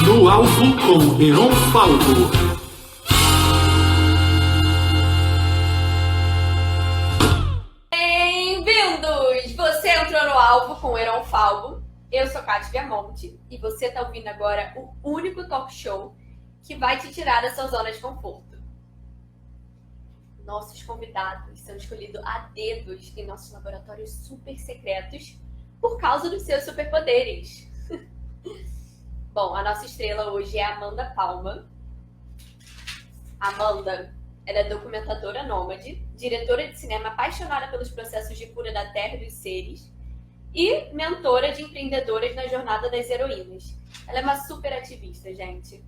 No Alvo com Heron Falco. Bem-vindos! Você entrou no Alvo com Heron Falco. Eu sou Kátia Viamonte e você está ouvindo agora o único talk show que vai te tirar da sua zona de conforto. Nossos convidados são escolhidos a dedos em nossos laboratórios super secretos por causa dos seus superpoderes. Bom, a nossa estrela hoje é Amanda Palma. Amanda, ela é documentadora nômade, diretora de cinema apaixonada pelos processos de cura da terra e dos seres e mentora de empreendedoras na jornada das heroínas. Ela é uma super ativista, gente.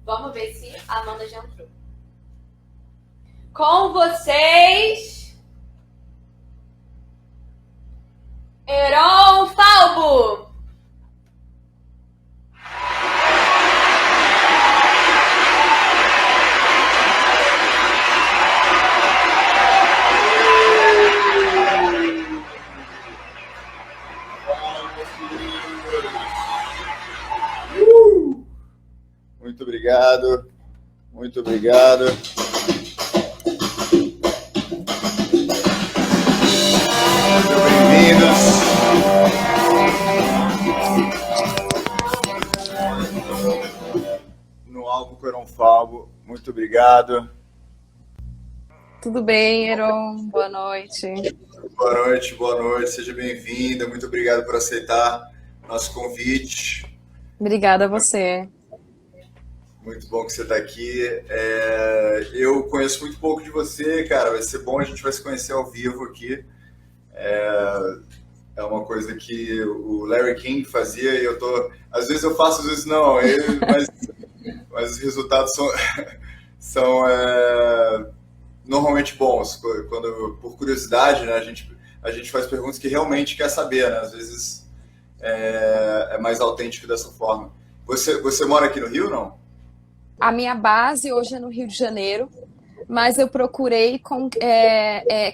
Vamos ver se a Amanda já entrou. Com vocês, Heron Falco! Muito obrigado. Muito obrigado. Muito bem-vindos. No Alvo com Heron Falco. Muito obrigado. Tudo bem, Heron? Boa noite. Boa noite, boa noite. Seja bem-vinda. Muito obrigado por aceitar nosso convite. Obrigada a você. Muito bom que você está aqui. Eu conheço muito pouco de você, cara. Vai ser bom, a gente vai se conhecer ao vivo aqui. É uma coisa que o Larry King fazia e eu tô... Às vezes eu faço, às vezes não. Mas os resultados são normalmente bons. Por curiosidade, né, a gente faz perguntas que realmente quer saber, né? Às vezes é mais autêntico dessa forma. Você mora aqui no Rio, não? A minha base hoje é no Rio de Janeiro, mas eu procurei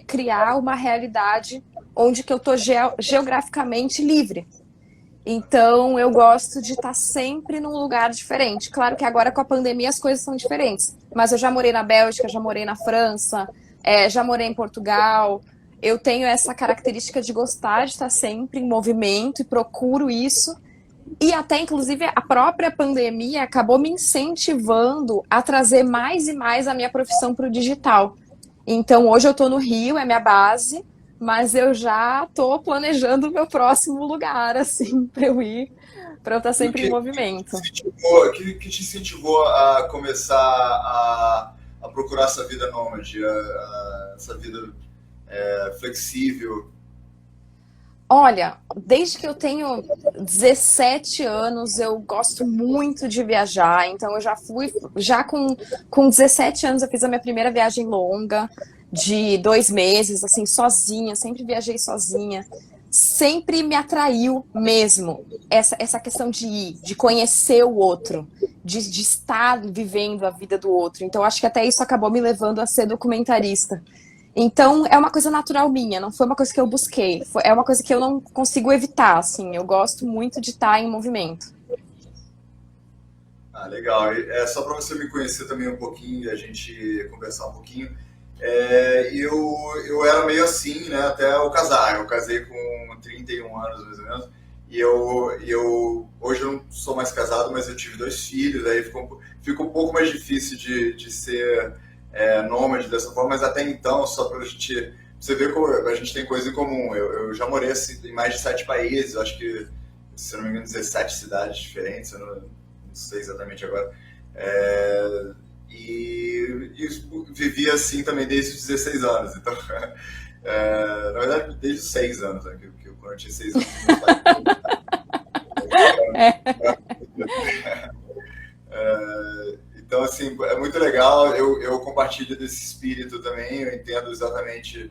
criar uma realidade onde que eu estou geograficamente livre. Então, eu gosto de estar sempre num lugar diferente. Claro que agora com a pandemia as coisas são diferentes, mas eu já morei na Bélgica, já morei na França, já morei em Portugal. Eu tenho essa característica de gostar de estar sempre em movimento e procuro isso. E até, inclusive, a própria pandemia acabou me incentivando a trazer mais e mais a minha profissão para o digital. Então, hoje eu estou no Rio, é minha base, mas eu já estou planejando o meu próximo lugar, assim, para eu ir, para eu estar sempre em movimento. O que te incentivou a começar a procurar essa vida nômade, essa vida flexível? Olha, desde que eu tenho 17 anos, eu gosto muito de viajar, então eu já com 17 anos eu fiz a minha primeira viagem longa, de 2 meses, assim, sozinha, sempre viajei sozinha. Sempre me atraiu mesmo essa questão de ir, de conhecer o outro, de estar vivendo a vida do outro. Então acho que até isso acabou me levando a ser documentarista. Então, é uma coisa natural minha, não foi uma coisa que eu busquei. É uma coisa que eu não consigo evitar, assim. Eu gosto muito de estar em movimento. Ah, legal. Só para você me conhecer também um pouquinho e a gente conversar um pouquinho. Eu era meio assim, né, até eu casar. Eu casei com 31 anos, mais ou menos. E hoje eu não sou mais casado, mas eu tive 2 filhos. Aí fica um pouco mais difícil de ser... nômade dessa forma, mas até então, só para você ver como a gente tem coisa em comum. Eu já morei assim, em mais de 7 países, acho que, se não me engano, 17 cidades diferentes, eu não sei exatamente agora. E vivi assim também desde os 16 anos. Então, na verdade, desde os 6 anos, né, que quando eu tinha 6 anos. Então, assim, é muito legal, eu compartilho desse espírito também, eu entendo exatamente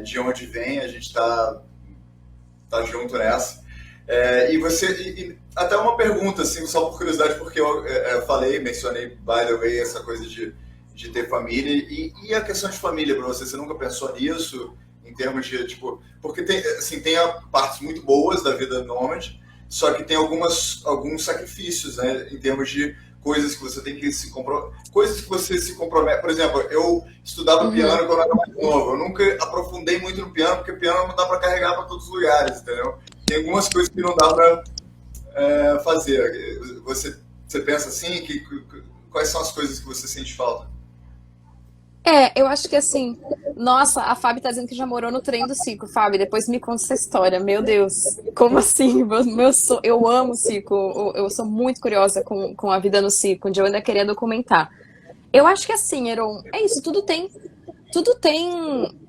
de onde vem, a gente tá junto nessa. E até uma pergunta, assim, só por curiosidade, porque eu mencionei, by the way, essa coisa de ter família, e a questão de família para você nunca pensou nisso, em termos de, tipo, porque tem partes muito boas da vida nômade, só que tem alguns sacrifícios, né, em termos de coisas que você tem que se coisas que você se compromete. Por exemplo, eu estudava piano quando eu era mais novo. Eu nunca aprofundei muito no piano, porque piano não dá para carregar para todos os lugares, entendeu? Tem algumas coisas que não dá para fazer. Você pensa assim, quais são as coisas que você sente falta? Eu acho que assim, nossa, a Fábio tá dizendo que já morou no trem do Cico. Fábio, depois me conta essa história. Meu Deus, como assim? Eu amo o Cico, eu sou muito curiosa com a vida no Cico, onde eu ainda queria documentar. Eu acho que assim, Heron, é isso, tudo tem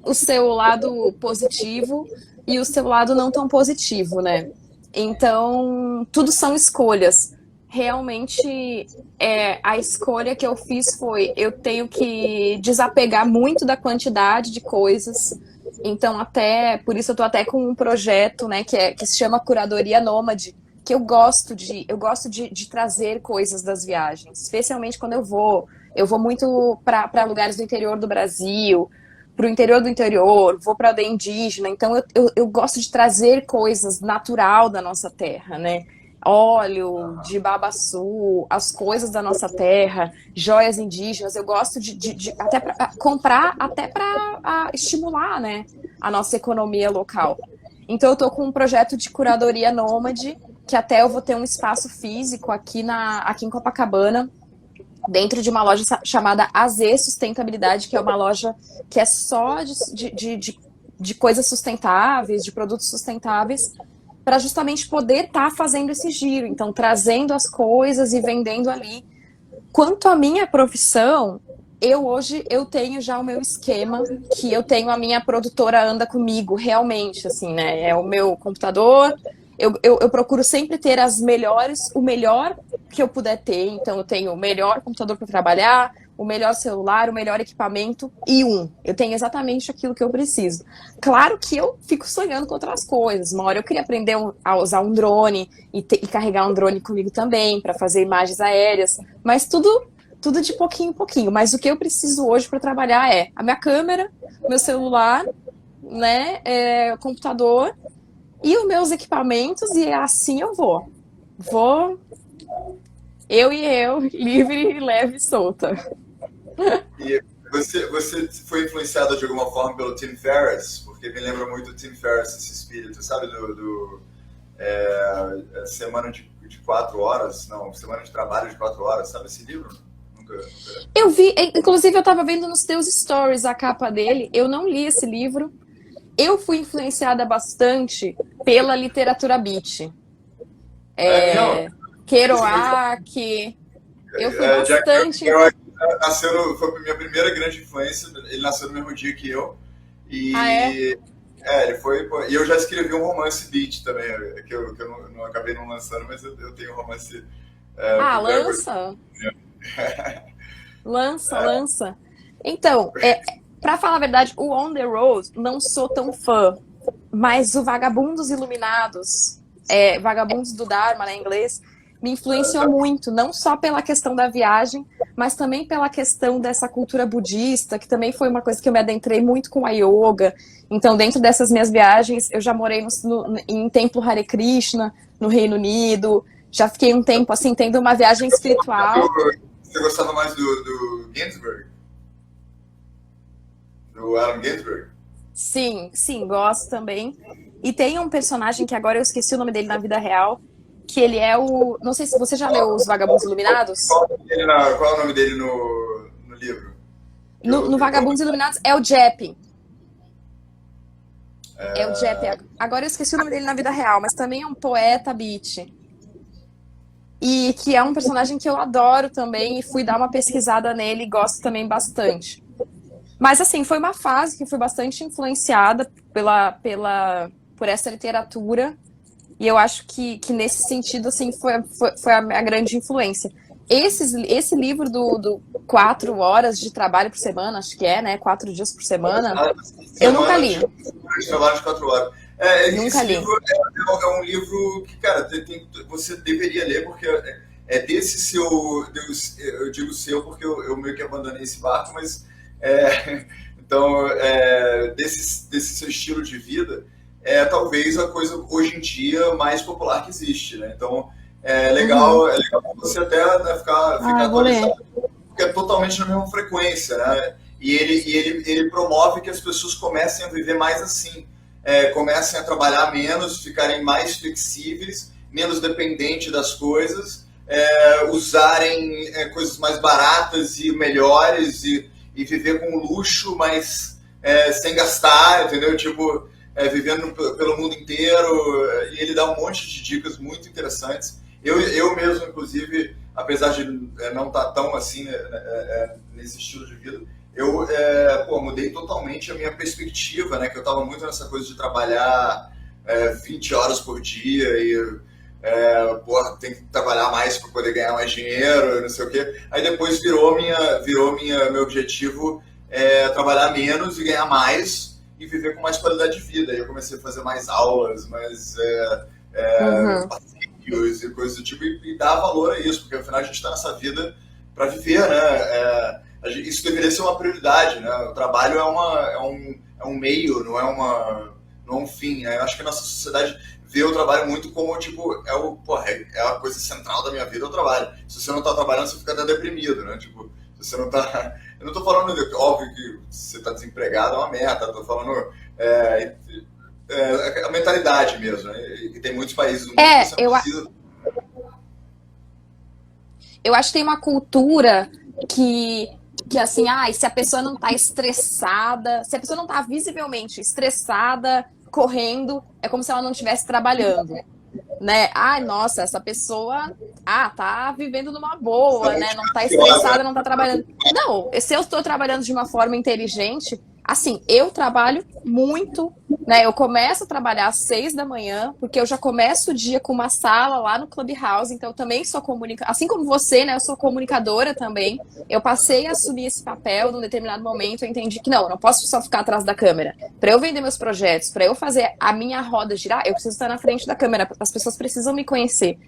o seu lado positivo e o seu lado não tão positivo, né? Então, tudo são escolhas. Realmente, a escolha que eu fiz foi, eu tenho que desapegar muito da quantidade de coisas. Então, até, por isso eu tô até com um projeto, né, que se chama Curadoria Nômade, que eu gosto de trazer coisas das viagens, especialmente quando eu vou muito para lugares do interior do Brasil, para o interior do interior, vou para aldeia indígena, então eu gosto de trazer coisas natural da nossa terra, né? Óleo de babaçu, as coisas da nossa terra, joias indígenas, eu gosto de até pra, comprar até para estimular, né, a nossa economia local. Então eu tô com um projeto de curadoria nômade, que até eu vou ter um espaço físico aqui em Copacabana, dentro de uma loja chamada AZ Sustentabilidade, que é uma loja que é só de coisas sustentáveis, de produtos sustentáveis, para justamente poder estar fazendo esse giro, então trazendo as coisas e vendendo ali. Quanto à minha profissão, hoje eu tenho já o meu esquema, que eu tenho a minha produtora anda comigo, realmente, assim, né? É o meu computador, eu procuro sempre ter o melhor que eu puder ter, então eu tenho o melhor computador para trabalhar, o melhor celular, o melhor equipamento eu tenho exatamente aquilo que eu preciso. Claro que eu fico sonhando com outras coisas. Uma hora eu queria aprender a usar um drone e carregar um drone comigo também para fazer imagens aéreas, mas tudo de pouquinho em pouquinho. Mas o que eu preciso hoje para trabalhar é a minha câmera, meu celular, né, o computador e os meus equipamentos, e assim eu vou. Eu, livre, leve e solta. E você foi influenciada de alguma forma pelo Tim Ferriss? Porque me lembra muito do Tim Ferriss, esse espírito, sabe? Semana de 4 horas, não, Semana de Trabalho de 4 horas, sabe esse livro? Nunca... Eu vi, inclusive eu estava vendo nos teus stories a capa dele, eu não li esse livro. Eu fui influenciada bastante pela literatura beat. Kerouac, eu fui bastante... Foi a minha primeira grande influência, ele nasceu no mesmo dia que eu. E, ele foi... E eu já escrevi um romance beat também, que eu não acabei não lançando, mas eu tenho um romance... lança? Lança. Então, pra falar a verdade, o On The Road não sou tão fã, mas o Vagabundos Iluminados, Vagabundos do Dharma, né, em inglês, me influenciou muito, não só pela questão da viagem, mas também pela questão dessa cultura budista, que também foi uma coisa que eu me adentrei muito com a yoga. Então, dentro dessas minhas viagens, eu já morei em templo Hare Krishna, no Reino Unido, já fiquei um tempo, assim, tendo uma viagem espiritual. Você gostava mais do Ginsberg? Do Allen Ginsberg? Sim, gosto também. E tem um personagem que agora eu esqueci o nome dele na vida real, que ele é o... Não sei se você já leu Os Vagabundos Iluminados. Qual é o nome dele no livro? No Vagabundos Iluminados é o Jeppe. É o Jeppe. Agora eu esqueci o nome dele na vida real, mas também é um poeta beat. E que é um personagem que eu adoro também, e fui dar uma pesquisada nele e gosto também bastante. Mas assim, foi uma fase que fui bastante influenciada por essa literatura. E eu acho que nesse sentido, assim, foi a minha grande influência. Esse livro do 4 horas de trabalho por semana, acho que né? 4 dias por semana, eu nunca li. Trabalho de 4 horas. Nunca li. Livro é um livro que, cara, você deveria ler, porque desse seu... Eu digo seu porque eu meio que abandonei esse barco, mas... Então, desse seu estilo de vida... é talvez a coisa hoje em dia mais popular que existe, né? Então é legal você até, né, ficar Vou ler. atualizado, porque é totalmente na mesma frequência, né? E ele promove que as pessoas comecem a viver mais assim, comecem a trabalhar menos, ficarem mais flexíveis, menos dependentes das coisas, usarem coisas mais baratas e melhores e viver com luxo, mas sem gastar, entendeu? Tipo, vivendo pelo mundo inteiro. E ele dá um monte de dicas muito interessantes. Eu mesmo, inclusive, apesar de não estar tão assim nesse estilo de vida, eu mudei totalmente a minha perspectiva, né? Que eu estava muito nessa coisa de trabalhar 20 horas por dia e tem que trabalhar mais para poder ganhar mais dinheiro, não sei o quê. Aí depois virou meu objetivo trabalhar menos e ganhar mais e viver com mais qualidade de vida. Aí eu comecei a fazer mais aulas, mais passeios e coisas do tipo, e dar valor a isso, porque afinal a gente está nessa vida para viver, né? Isso deveria ser uma prioridade, né? O trabalho é um meio, não é um fim, né? Eu acho que a nossa sociedade vê o trabalho muito como, tipo, é a coisa central da minha vida, é o trabalho. Se você não está trabalhando, você fica até deprimido, né? Tipo, se você não tá... Eu não estou falando, óbvio que você está desempregado, é uma merda, estou falando a mentalidade mesmo, né? E tem muitos países do mundo que você não precisa... Eu acho que tem uma cultura que assim, se a pessoa não tá estressada, se a pessoa não tá visivelmente estressada, correndo, é como se ela não estivesse trabalhando, né? Ai, nossa, essa pessoa, tá vivendo numa boa, né? Não tá estressada, não tá trabalhando. Não, se eu estou trabalhando de uma forma inteligente, assim, eu trabalho muito, né? Eu começo a trabalhar às 6 da manhã, porque eu já começo o dia com uma sala lá no Clubhouse, então eu também sou comunicadora, assim como você, né? Eu sou comunicadora também. Eu passei a assumir esse papel num determinado momento, eu entendi que eu não posso só ficar atrás da câmera. Para eu vender meus projetos, para eu fazer a minha roda girar, eu preciso estar na frente da câmera, as pessoas precisam me conhecer.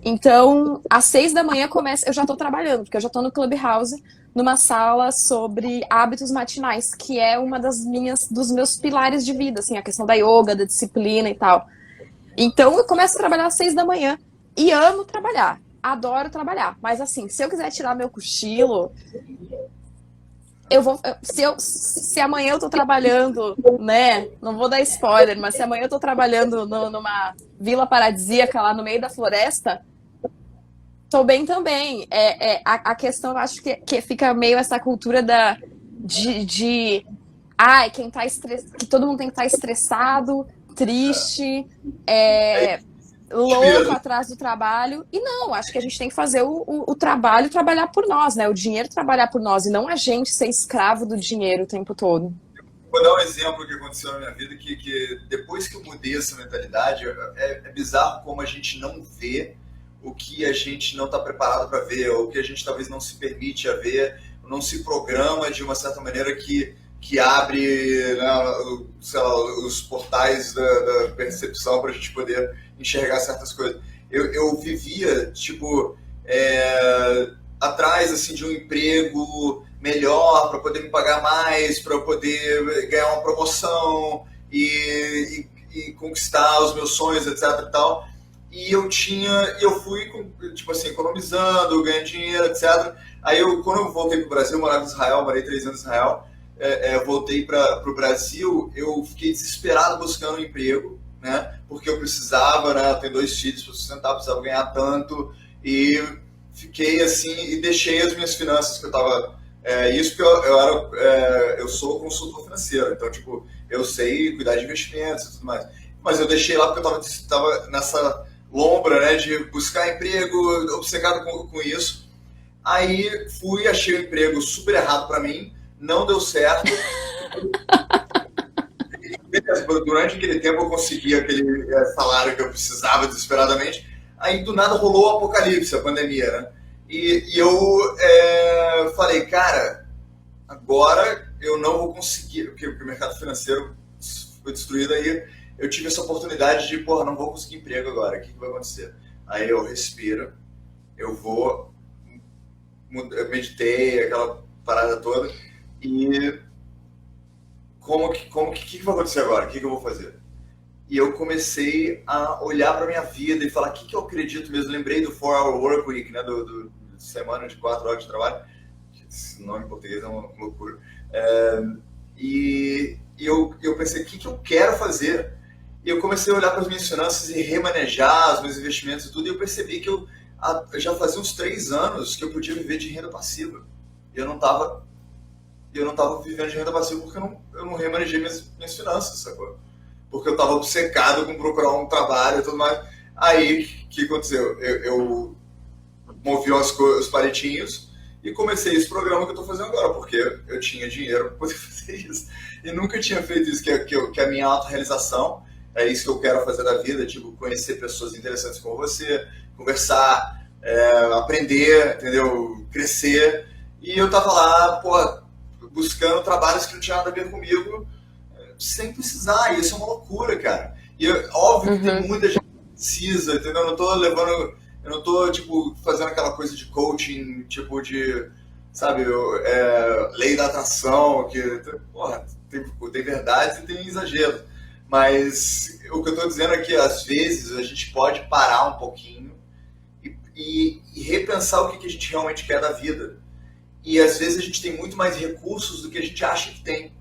Então, às 6 da manhã eu já estou trabalhando, porque eu já estou no Clubhouse, numa sala sobre hábitos matinais, que é uma dos meus pilares de vida, assim, a questão da yoga, da disciplina e tal. Então, eu começo a trabalhar às 6 da manhã e amo trabalhar, adoro trabalhar. Mas, assim, se eu quiser tirar meu cochilo, se amanhã eu tô trabalhando, né, não vou dar spoiler, mas se amanhã eu tô trabalhando numa vila paradisíaca lá no meio da floresta, tô bem também. A questão, eu acho que fica meio essa cultura quem tá que todo mundo tem que estar estressado, triste, louco atrás do trabalho. E não, acho que a gente tem que fazer o trabalho trabalhar por nós, né? O dinheiro trabalhar por nós, e não a gente ser escravo do dinheiro o tempo todo. Vou dar um exemplo que aconteceu na minha vida, que depois que eu mudei essa mentalidade, é bizarro como a gente não vê o que a gente não está preparado para ver, ou o que a gente talvez não se permite a ver, não se programa de uma certa maneira que abre, né, sei lá, os portais da percepção para a gente poder enxergar certas coisas. Eu vivia, tipo, atrás assim, de um emprego melhor para poder me pagar mais, para poder ganhar uma promoção e conquistar os meus sonhos, etc. e tal. E eu fui, tipo assim, economizando, ganhando dinheiro, etc. Aí quando eu voltei para o Brasil, eu morava em Israel, morei 3 anos em Israel, voltei para o Brasil, eu fiquei desesperado buscando um emprego, né? Porque eu precisava, né? Eu tenho 2 filhos para sustentar, precisava ganhar tanto, e fiquei assim, e deixei as minhas finanças que eu estava... isso porque eu sou consultor financeiro, então, tipo, eu sei cuidar de investimentos e tudo mais. Mas eu deixei lá porque eu estava nessa lombra, né, de buscar emprego, obcecado com isso. Aí achei o emprego super errado para mim, não deu certo. Durante aquele tempo eu consegui aquele salário que eu precisava desesperadamente. Aí do nada rolou o apocalipse, a pandemia, né? E eu falei, cara, agora eu não vou conseguir, porque o mercado financeiro foi destruído. Aí eu tive essa oportunidade de, não vou conseguir emprego agora, o que vai acontecer? Aí eu respiro, eu meditei, aquela parada toda, e o que vai acontecer agora? O que eu vou fazer? e eu comecei a olhar para minha vida e falar o que eu acredito mesmo. Lembrei do 4-Hour Work Week, né, do semana de 4 horas de trabalho. Esse nome em português é uma loucura. E eu pensei, o que eu quero fazer? E eu comecei a olhar para as minhas finanças e remanejar os meus investimentos e tudo, e eu percebi que eu já fazia uns 3 anos que eu podia viver de renda passiva. E eu não estava vivendo de renda passiva porque eu não remanejei minhas finanças, sacou? Porque eu estava obcecado com procurar um trabalho e tudo mais. Aí, o que aconteceu? Eu movi os palitinhos e comecei esse programa que eu estou fazendo agora, porque eu tinha dinheiro para poder fazer isso. E nunca tinha feito isso, que é a minha autorrealização. É isso que eu quero fazer da vida, tipo, conhecer pessoas interessantes como você, conversar, aprender, entendeu? Crescer. E eu tava lá, pô, buscando trabalhos que não tinha nada a ver comigo, sem precisar. E isso é uma loucura, cara. E óbvio que tem muita gente que precisa, entendeu? Eu não tô, tipo, fazendo aquela coisa de coaching, tipo de, sabe, lei da atração, que, porra, tem verdades e tem exageros. Mas o que eu tô dizendo é que, às vezes, a gente pode parar um pouquinho e repensar o que a gente realmente quer da vida. E, às vezes, a gente tem muito mais recursos do que a gente acha que tem.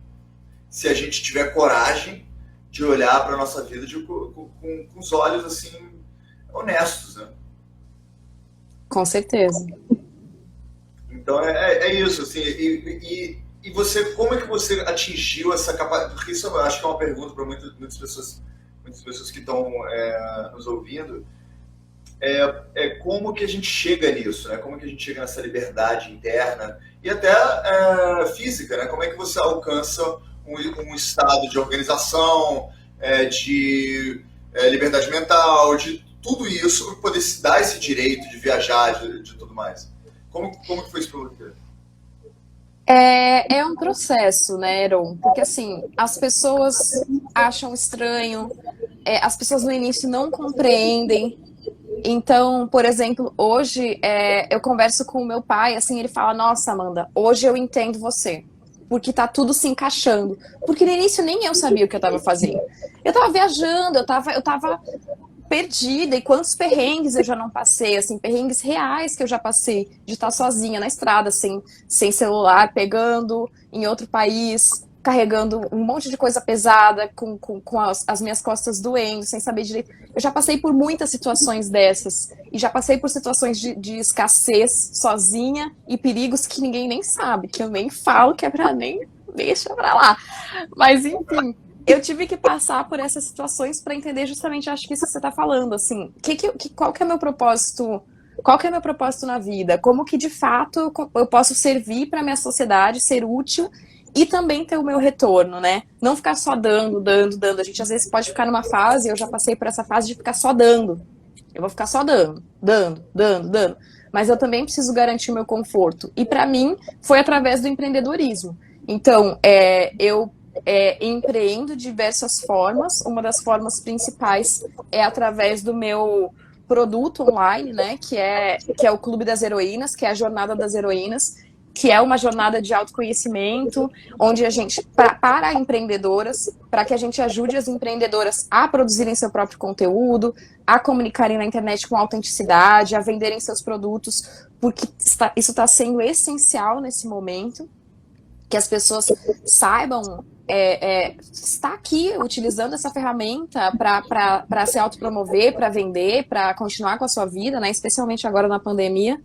Se a gente tiver coragem de olhar para a nossa vida com os olhos, assim, honestos, né? Com certeza. Então é isso, assim, e você, como é que você atingiu essa capacidade? Porque isso eu acho que é uma pergunta para muitas pessoas que estão nos ouvindo, como que a gente chega nisso, né? Como que a gente chega nessa liberdade interna e até física, né? Como é que você alcança um estado de organização, de liberdade mental, de tudo isso, para poder se dar esse direito de viajar, de tudo mais. Como que foi isso para você? É um processo, né, Heron? Porque, assim, as pessoas acham estranho, as pessoas no início não compreendem. Então, por exemplo, hoje eu converso com o meu pai, assim, ele fala, nossa, Amanda, hoje eu entendo você, porque tá tudo se encaixando. Porque no início nem eu sabia o que eu tava fazendo. Eu tava viajando, eu tava perdida, e quantos perrengues eu já não passei, assim, perrengues reais que eu já passei, de estar sozinha na estrada, sem celular, pegando em outro país, carregando um monte de coisa pesada, com as minhas costas doendo, sem saber direito. Eu já passei por muitas situações dessas, e já passei por situações de escassez sozinha, e perigos que ninguém nem sabe, que eu nem falo, que é pra nem deixa pra lá. Mas, enfim, eu tive que passar por essas situações para entender justamente, acho que isso que você está falando, assim, qual que é meu propósito, qual que é meu propósito na vida, como que de fato eu posso servir para a minha sociedade, ser útil e também ter o meu retorno, né? Não ficar só dando. A gente às vezes pode ficar numa fase, eu já passei por essa fase de ficar só dando. Eu vou ficar só dando. Mas eu também preciso garantir o meu conforto. E para mim foi através do empreendedorismo. Então, eu empreendo de diversas formas. Uma das formas principais é através do meu produto online, né, que é o Clube das Heroínas, que é a Jornada das Heroínas, que é uma jornada de autoconhecimento, onde a gente, para empreendedoras, para que a gente ajude as empreendedoras a produzirem seu próprio conteúdo, a comunicarem na internet com autenticidade, a venderem seus produtos, porque isso está sendo essencial nesse momento, que as pessoas saibam estar aqui utilizando essa ferramenta para se autopromover, para vender, para continuar com a sua vida, né, especialmente agora na pandemia.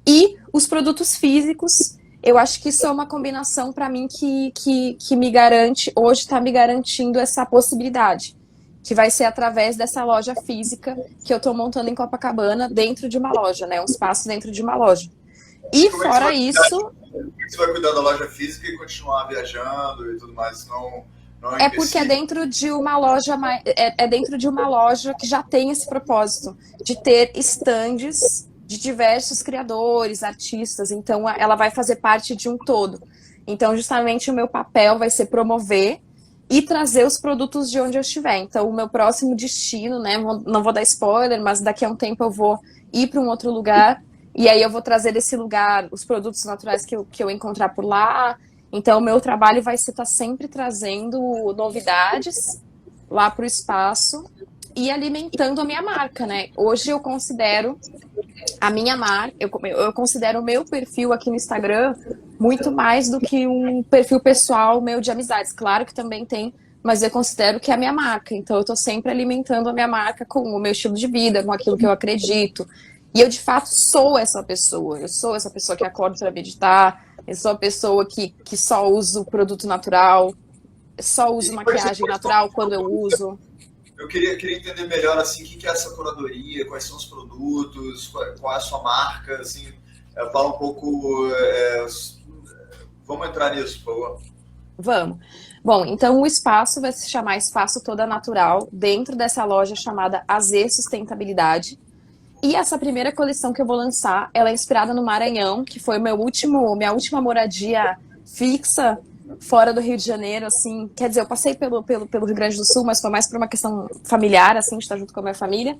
E os produtos físicos, eu acho que isso é uma combinação para mim que me garante, hoje está me garantindo essa possibilidade, que vai ser através dessa loja física que eu estou montando em Copacabana, dentro de uma loja, né, um espaço dentro de uma loja. E fora isso... Você vai cuidar da loja física e continuar viajando e tudo mais, não porque é dentro de uma loja, dentro de uma loja que já tem esse propósito, de ter estandes de diversos criadores, artistas, então ela vai fazer parte de um todo. Então, justamente, o meu papel vai ser promover e trazer os produtos de onde eu estiver. Então, o meu próximo destino, né, não vou dar spoiler, mas daqui a um tempo eu vou ir para um outro lugar, e aí eu vou trazer desse lugar os produtos naturais que eu encontrar por lá. Então, o meu trabalho vai ser estar sempre trazendo novidades lá para o espaço e alimentando a minha marca, né? Hoje eu considero a minha marca, eu considero o meu perfil aqui no Instagram muito mais do que um perfil pessoal meu de amizades. Claro que também tem, mas eu considero que é a minha marca. Então eu tô sempre alimentando a minha marca com o meu estilo de vida, com aquilo que eu acredito. E eu, de fato, sou essa pessoa. Eu sou essa pessoa que acorda para meditar, eu sou a pessoa que só usa o produto natural, só uso maquiagem natural quando eu uso. Eu queria entender melhor, assim, o que é essa curadoria, quais são os produtos, qual é a sua marca, assim, fala um pouco, vamos entrar nisso, por favor. Vamos. Bom, então o espaço vai se chamar Espaço Toda Natural, dentro dessa loja chamada AZ Sustentabilidade. E essa primeira coleção que eu vou lançar, ela é inspirada no Maranhão, que foi minha última moradia fixa fora do Rio de Janeiro, assim. Quer dizer, eu passei pelo Rio Grande do Sul, mas foi mais por uma questão familiar, assim, de estar junto com a minha família.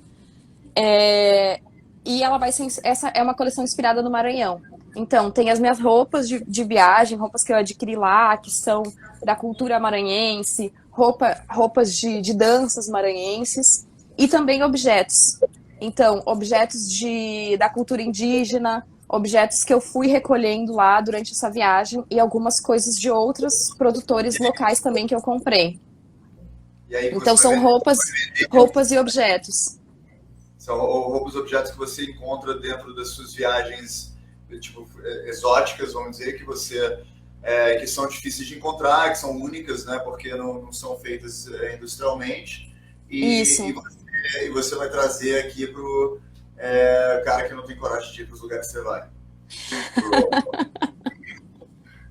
E ela vai ser, essa é uma coleção inspirada no Maranhão. Então, tem as minhas roupas de viagem, roupas que eu adquiri lá, que são da cultura maranhense, roupas de danças maranhenses, e também objetos. Então, objetos da cultura indígena, objetos que eu fui recolhendo lá durante essa viagem e algumas coisas de outros produtores locais também que eu comprei. E aí então, são roupas e objetos. São roupas e objetos que você encontra dentro das suas viagens, tipo, exóticas, vamos dizer, que são difíceis de encontrar, que são únicas, né, porque não são feitas industrialmente. Isso. E você vai trazer aqui pro cara que não tem coragem de ir para os lugares que você vai.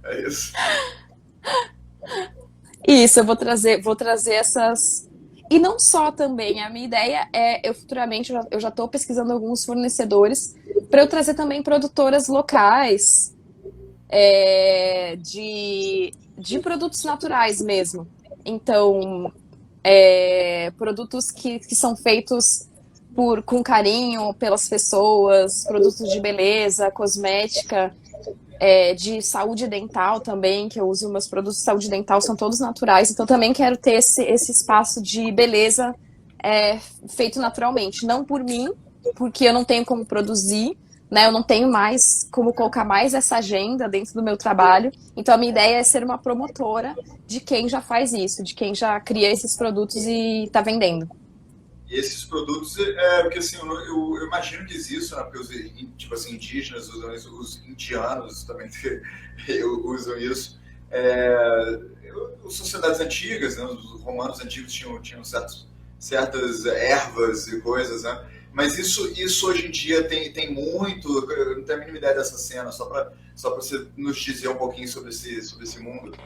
É isso. Isso, eu vou trazer essas. E não só também, a minha ideia eu futuramente, eu já estou pesquisando alguns fornecedores para eu trazer também produtoras locais de produtos naturais mesmo. Então, produtos que são feitos com carinho pelas pessoas, produtos de beleza, cosmética, de saúde dental também, que eu uso meus produtos de saúde dental, são todos naturais, então também quero ter esse espaço de beleza feito naturalmente, não por mim, porque eu não tenho como produzir, né? Eu não tenho mais como colocar mais essa agenda dentro do meu trabalho, então a minha ideia é ser uma promotora de quem já faz isso, de quem já cria esses produtos e está vendendo. E esses produtos, porque assim, eu imagino que exista, né, porque os tipo assim, indígenas usam isso, os indianos também usam isso. As sociedades antigas, né, os romanos antigos tinham certas ervas e coisas, né? Mas isso hoje em dia tem muito, eu não tenho a mínima ideia dessa cena, só para você nos dizer um pouquinho sobre esse mundo.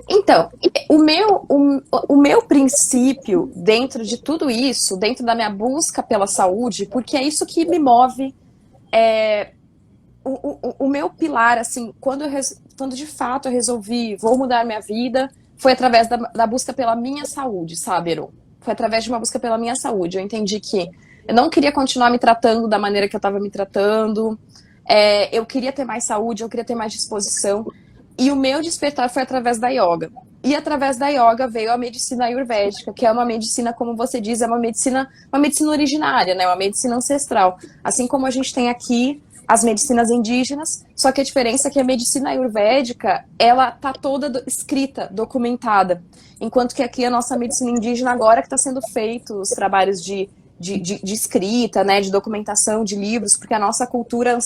Então, o meu princípio dentro de tudo isso, dentro da minha busca pela saúde, porque é isso que me move, o meu pilar, assim, quando de fato eu resolvi, vou mudar minha vida, foi através da busca pela minha saúde, sabe, Eru? Foi através de uma busca pela minha saúde. Eu entendi que eu não queria continuar me tratando da maneira que eu estava me tratando, eu queria ter mais saúde, eu queria ter mais disposição. E o meu despertar foi através da yoga. E através da yoga veio a medicina ayurvédica, que é uma medicina, como você diz, é uma medicina originária, né? Uma medicina ancestral. Assim como a gente tem aqui as medicinas indígenas, só que a diferença é que a medicina ayurvédica, ela tá toda escrita, documentada. Enquanto que aqui a nossa medicina indígena, agora que está sendo feito os trabalhos de escrita, né, de documentação, de livros, porque a nossa cultura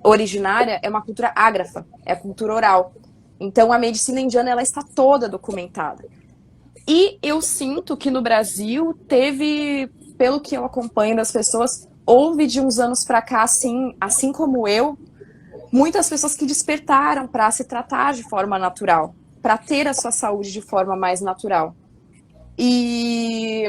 originária é uma cultura ágrafa, é a cultura oral. Então, a medicina indiana, ela está toda documentada. E eu sinto que no Brasil teve, pelo que eu acompanho das pessoas, houve de uns anos para cá, assim como eu, muitas pessoas que despertaram para se tratar de forma natural, para ter a sua saúde de forma mais natural. E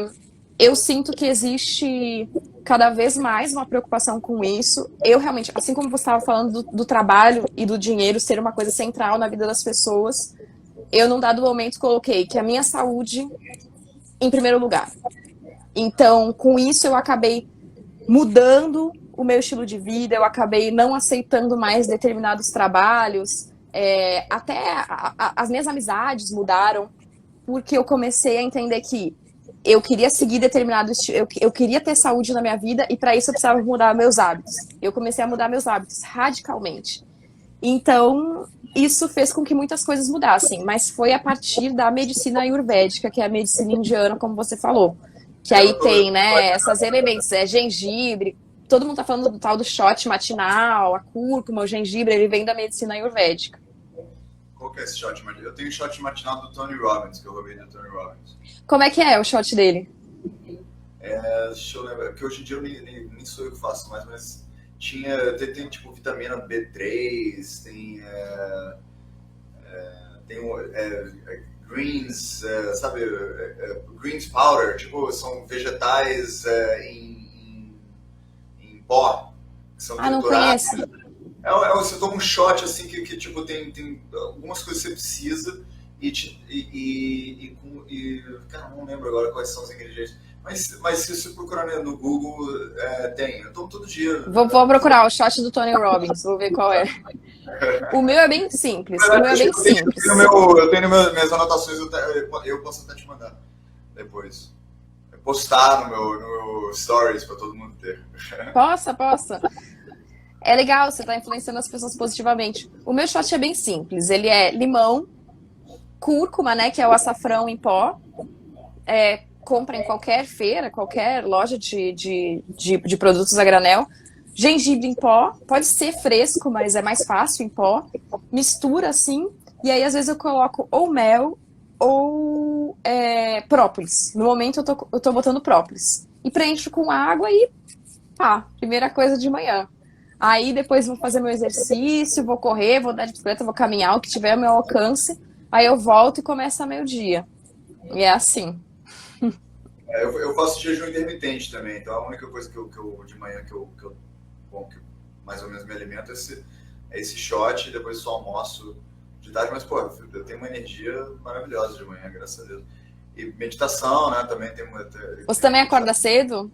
eu sinto que existe cada vez mais uma preocupação com isso. Eu realmente, assim como você estava falando do trabalho e do dinheiro ser uma coisa central na vida das pessoas, eu num dado momento coloquei que a minha saúde em primeiro lugar. Então, com isso eu acabei mudando o meu estilo de vida, eu acabei não aceitando mais determinados trabalhos, até as minhas amizades mudaram, porque eu comecei a entender que eu queria seguir determinado estilo, eu queria ter saúde na minha vida e para isso eu precisava mudar meus hábitos. Eu comecei a mudar meus hábitos radicalmente. Então, isso fez com que muitas coisas mudassem, mas foi a partir da medicina ayurvédica, que é a medicina indiana, como você falou. Que aí tem, né, esses elementos, gengibre, todo mundo tá falando do tal do shot matinal, a cúrcuma, o gengibre, ele vem da medicina ayurvédica. Qual que é esse shot matinal? Eu tenho o shot matinal do Tony Robbins, que eu roubei do Tony Robbins. Como é que é o shot dele? Deixa eu lembrar, porque hoje em dia eu nem sou eu que faço mais, mas tem tipo vitamina B3, tem greens, sabe, greens powder, tipo, são vegetais em pó, que são não triturados. conheço. Você toma um shot assim que tipo, tem algumas coisas que você precisa cara, não lembro agora quais são os ingredientes. Mas se você procurar no Google, tem. Eu tomo todo dia. Vou procurar o shot do Tony Robbins, vou ver qual é. O meu é bem simples. Eu tenho minhas anotações, eu posso até te mandar depois. Postar no meu stories para todo mundo ter. Possa. É legal, você tá influenciando as pessoas positivamente. O meu shot é bem simples. Ele é limão, cúrcuma, né, que é o açafrão em pó. Compra em qualquer feira, qualquer loja de produtos a granel. Gengibre em pó, pode ser fresco, mas é mais fácil em pó. Mistura assim, e aí às vezes eu coloco ou mel ou própolis. No momento eu tô botando própolis. E preencho com água e primeira coisa de manhã. Aí depois vou fazer meu exercício, vou correr, vou dar de bicicleta, vou caminhar, o que tiver ao meu alcance. Aí eu volto e começa meio-dia. E é assim. Eu faço jejum intermitente também, então a única coisa que eu de manhã que mais ou menos me alimento é esse shot, e depois só almoço de tarde, mas pô, eu tenho uma energia maravilhosa de manhã, graças a Deus. E meditação, né, também tem uma... Você também acorda cedo?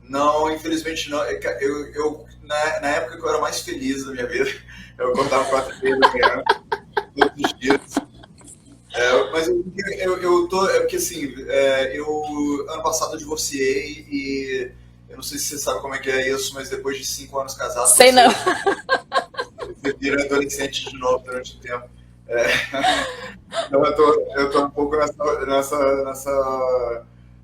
Não, infelizmente não. Na época que eu era mais feliz da minha vida, eu acordava 4h30 da manhã, todos os dias. Mas porque assim, ano passado eu divorciei e eu não sei se você sabe como é que é isso, mas depois de 5 anos casado, sei não. Você vira adolescente de novo durante o tempo. Então eu tô um pouco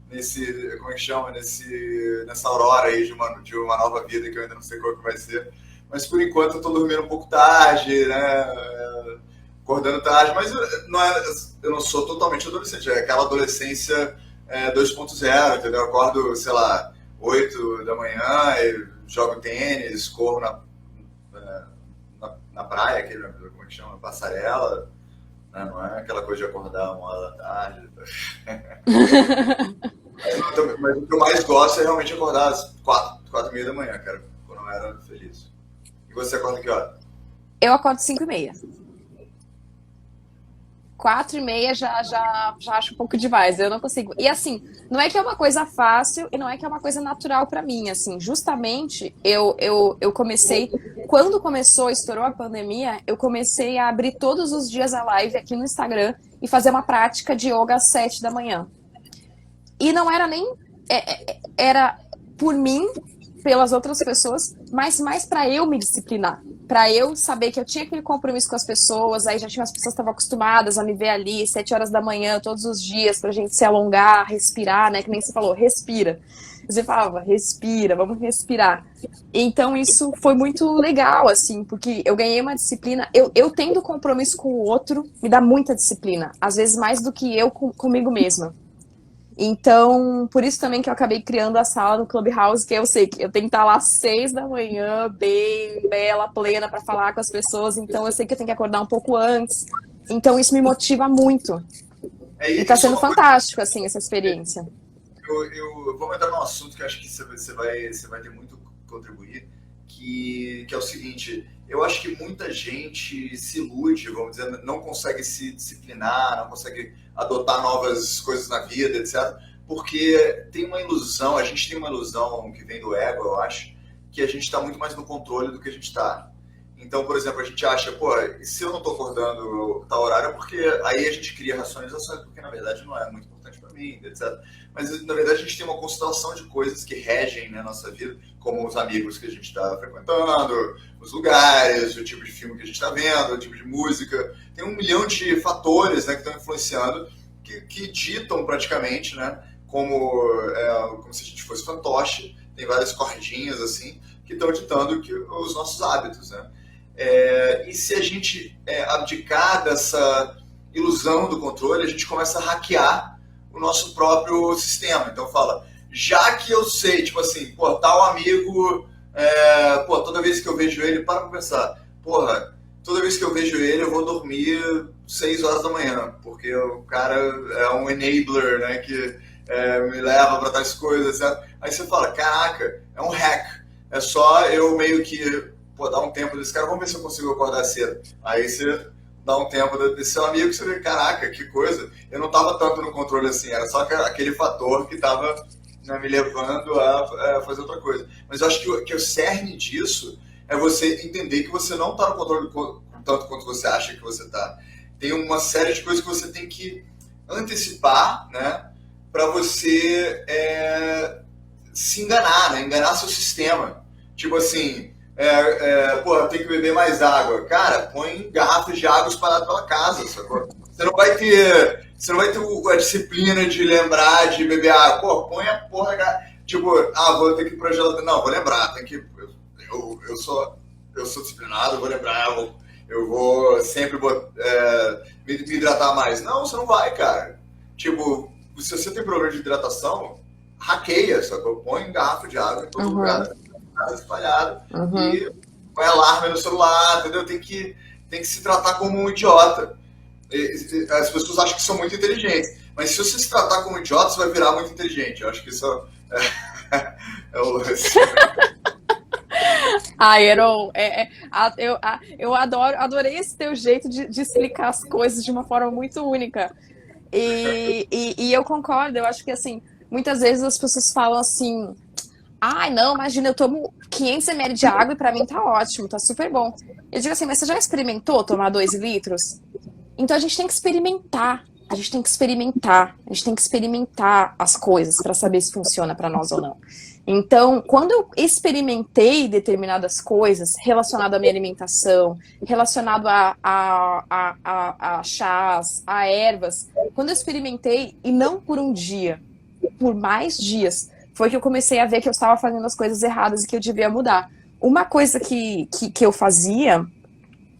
nesse, como é que chama, nessa aurora aí de uma nova vida que eu ainda não sei qual que vai ser. Mas por enquanto eu tô dormindo um pouco tarde, né? Acordando tarde, mas eu não sou totalmente adolescente, é aquela adolescência 2.0, entendeu? Eu acordo, sei lá, 8 da manhã, e jogo tênis, corro na praia, como é que chama? Passarela, né? Não é aquela coisa de acordar 1h da tarde. Mas o que eu mais gosto é realmente acordar às 4h30 da manhã, cara, quando eu era feliz. E você acorda que hora? Eu acordo 5h30. 4h30 já acho um pouco demais, eu não consigo. E assim, não é que é uma coisa fácil e não é que é uma coisa natural pra mim, assim, justamente eu comecei, quando estourou a pandemia, eu comecei a abrir todos os dias a live aqui no Instagram e fazer uma prática de yoga às 7 da manhã. E não era nem, era por mim, pelas outras pessoas, mas mais para eu me disciplinar, para eu saber que eu tinha aquele compromisso com as pessoas, aí já tinha as pessoas que estavam acostumadas a me ver ali 7 horas da manhã todos os dias pra gente se alongar, respirar, né, que nem você falou, respira. Você falava, respira, vamos respirar. Então isso foi muito legal, assim, porque eu ganhei uma disciplina, eu tendo compromisso com o outro, me dá muita disciplina, às vezes mais do que eu comigo mesma. Então, por isso também que eu acabei criando a sala no Clubhouse, que eu sei que eu tenho que estar lá às 6 da manhã, bem, bela, plena, para falar com as pessoas. Então, eu sei que eu tenho que acordar um pouco antes. Então, isso me motiva muito. E tá sendo fantástico, assim, essa experiência. Vamos entrar num assunto que eu acho que você vai ter muito a contribuir, que é o seguinte: eu acho que muita gente se ilude, vamos dizer, não consegue se disciplinar, não consegue adotar novas coisas na vida, etc. Porque tem uma ilusão, a gente tem uma ilusão que vem do ego, eu acho, que a gente está muito mais no controle do que a gente está. Então, por exemplo, a gente acha, pô, se eu não estou acordando tal horário, é porque aí a gente cria racionalizações, porque na verdade não é muito importante para mim. dormindo, etc. Mas, na verdade, a gente tem uma constelação de coisas que regem, né, a nossa vida, como os amigos que a gente está frequentando, os lugares, o tipo de filme que a gente está vendo, o tipo de música. Tem 1 milhão de fatores, né, que estão influenciando, que ditam praticamente, né, como se a gente fosse fantoche. Tem várias cordinhas, assim, que estão ditando os nossos hábitos, né? E se a gente abdicar dessa ilusão do controle, a gente começa a hackear o nosso próprio sistema. Então fala, já que eu sei, tipo assim, pô, tal amigo, toda vez que eu vejo ele, para pra pensar, porra, toda vez que eu vejo ele eu vou dormir 6 horas da manhã, porque o cara é um enabler, né, que me leva para tais coisas, etc. Aí você fala, caraca, é um hack, é só eu meio que dar um tempo desse cara, vamos ver se eu consigo acordar cedo. Aí você dá um tempo desse seu amigo, você vê, caraca, que coisa, eu não estava tanto no controle assim, era só aquele fator que estava, né, me levando a fazer outra coisa. Mas eu acho que o cerne disso é você entender que você não está no controle tanto quanto você acha que você está. Tem uma série de coisas que você tem que antecipar, né, para você se enganar, né, enganar seu sistema. Tipo assim, tem que beber mais água. Cara, põe garrafas de água espalhadas pela casa, sacou? Você não vai ter a disciplina de lembrar de beber água. Pô, põe a porra, tipo, vou ter que ir pra geladeira. Não, vou lembrar, tem que... Eu sou disciplinado, eu vou lembrar, eu vou sempre me hidratar mais. Não, você não vai, cara. Tipo, se você tem problema de hidratação, hackeia, sacou? Põe garrafa de água em todo lugar, espalhado, e põe alarme no celular, entendeu? Tem que se tratar como um idiota. As pessoas acham que são muito inteligentes, mas se você se tratar como um idiota, você vai virar muito inteligente. Eu acho que isso é o lance. Heron, eu adorei esse teu jeito de explicar as coisas de uma forma muito única. E eu concordo, eu acho que assim, muitas vezes as pessoas falam assim, não, imagina, eu tomo 500 ml de água e pra mim tá ótimo, tá super bom. Eu digo assim, mas você já experimentou tomar 2 litros? Então a gente tem que experimentar, a gente tem que experimentar as coisas pra saber se funciona pra nós ou não. Então, quando eu experimentei determinadas coisas relacionadas à minha alimentação, relacionado a chás, a ervas, quando eu experimentei, e não por um dia, por mais dias, foi que eu comecei a ver que eu estava fazendo as coisas erradas e que eu devia mudar. Uma coisa que eu fazia,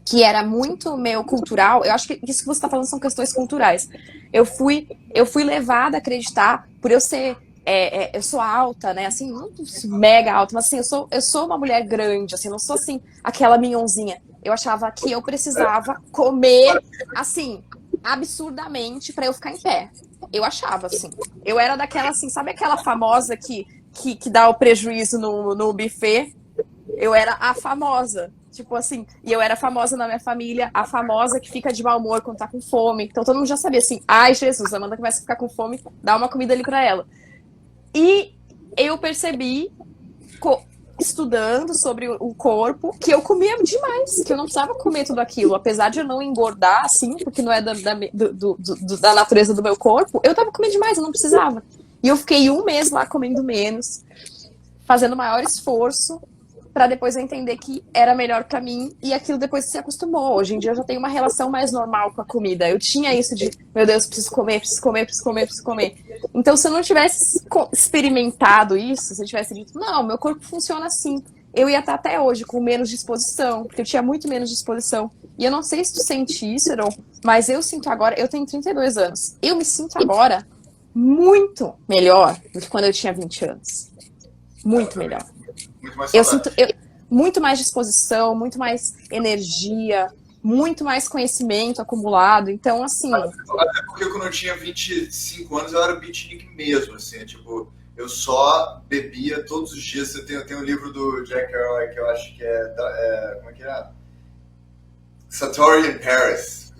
que era muito meu cultural, eu acho que isso que você está falando são questões culturais. Eu fui levada a acreditar, por eu ser... eu sou alta, né, assim, não mega alta, mas assim, eu sou uma mulher grande, assim, não sou assim, aquela minhonzinha. Eu achava que eu precisava comer, assim, absurdamente pra eu ficar em pé. Eu achava, assim. Eu era daquela, assim, sabe aquela famosa que dá o prejuízo no buffet? Eu era a famosa, tipo assim, e eu era famosa na minha família, a famosa que fica de mau humor quando tá com fome. Então todo mundo já sabia, assim, ai, Jesus, a Amanda começa a ficar com fome, dá uma comida ali pra ela. E eu percebi, estudando sobre o corpo, que eu comia demais, que eu não precisava comer tudo aquilo. Apesar de eu não engordar, assim, porque não é da natureza do meu corpo, eu tava comendo demais, eu não precisava. E eu fiquei 1 mês lá comendo menos, fazendo maior esforço, pra depois eu entender que era melhor pra mim, e aquilo depois se acostumou. Hoje em dia eu já tenho uma relação mais normal com a comida. Eu tinha isso de, meu Deus, preciso comer. Então, se eu não tivesse experimentado isso, se eu tivesse dito, não, meu corpo funciona assim, eu ia estar até hoje com menos disposição, porque eu tinha muito menos disposição. E eu não sei se tu sente isso, Heron, mas eu sinto agora, eu tenho 32 anos, eu me sinto agora muito melhor do que quando eu tinha 20 anos. Muito melhor. Muito mais Eu sinto muito mais disposição, muito mais energia, muito mais conhecimento acumulado. Então, assim... Até porque quando eu tinha 25 anos, eu era beatnik mesmo, assim, tipo, eu só bebia todos os dias. Tem um livro do Jack Kerouac que eu acho que como é que é? Satori in Paris.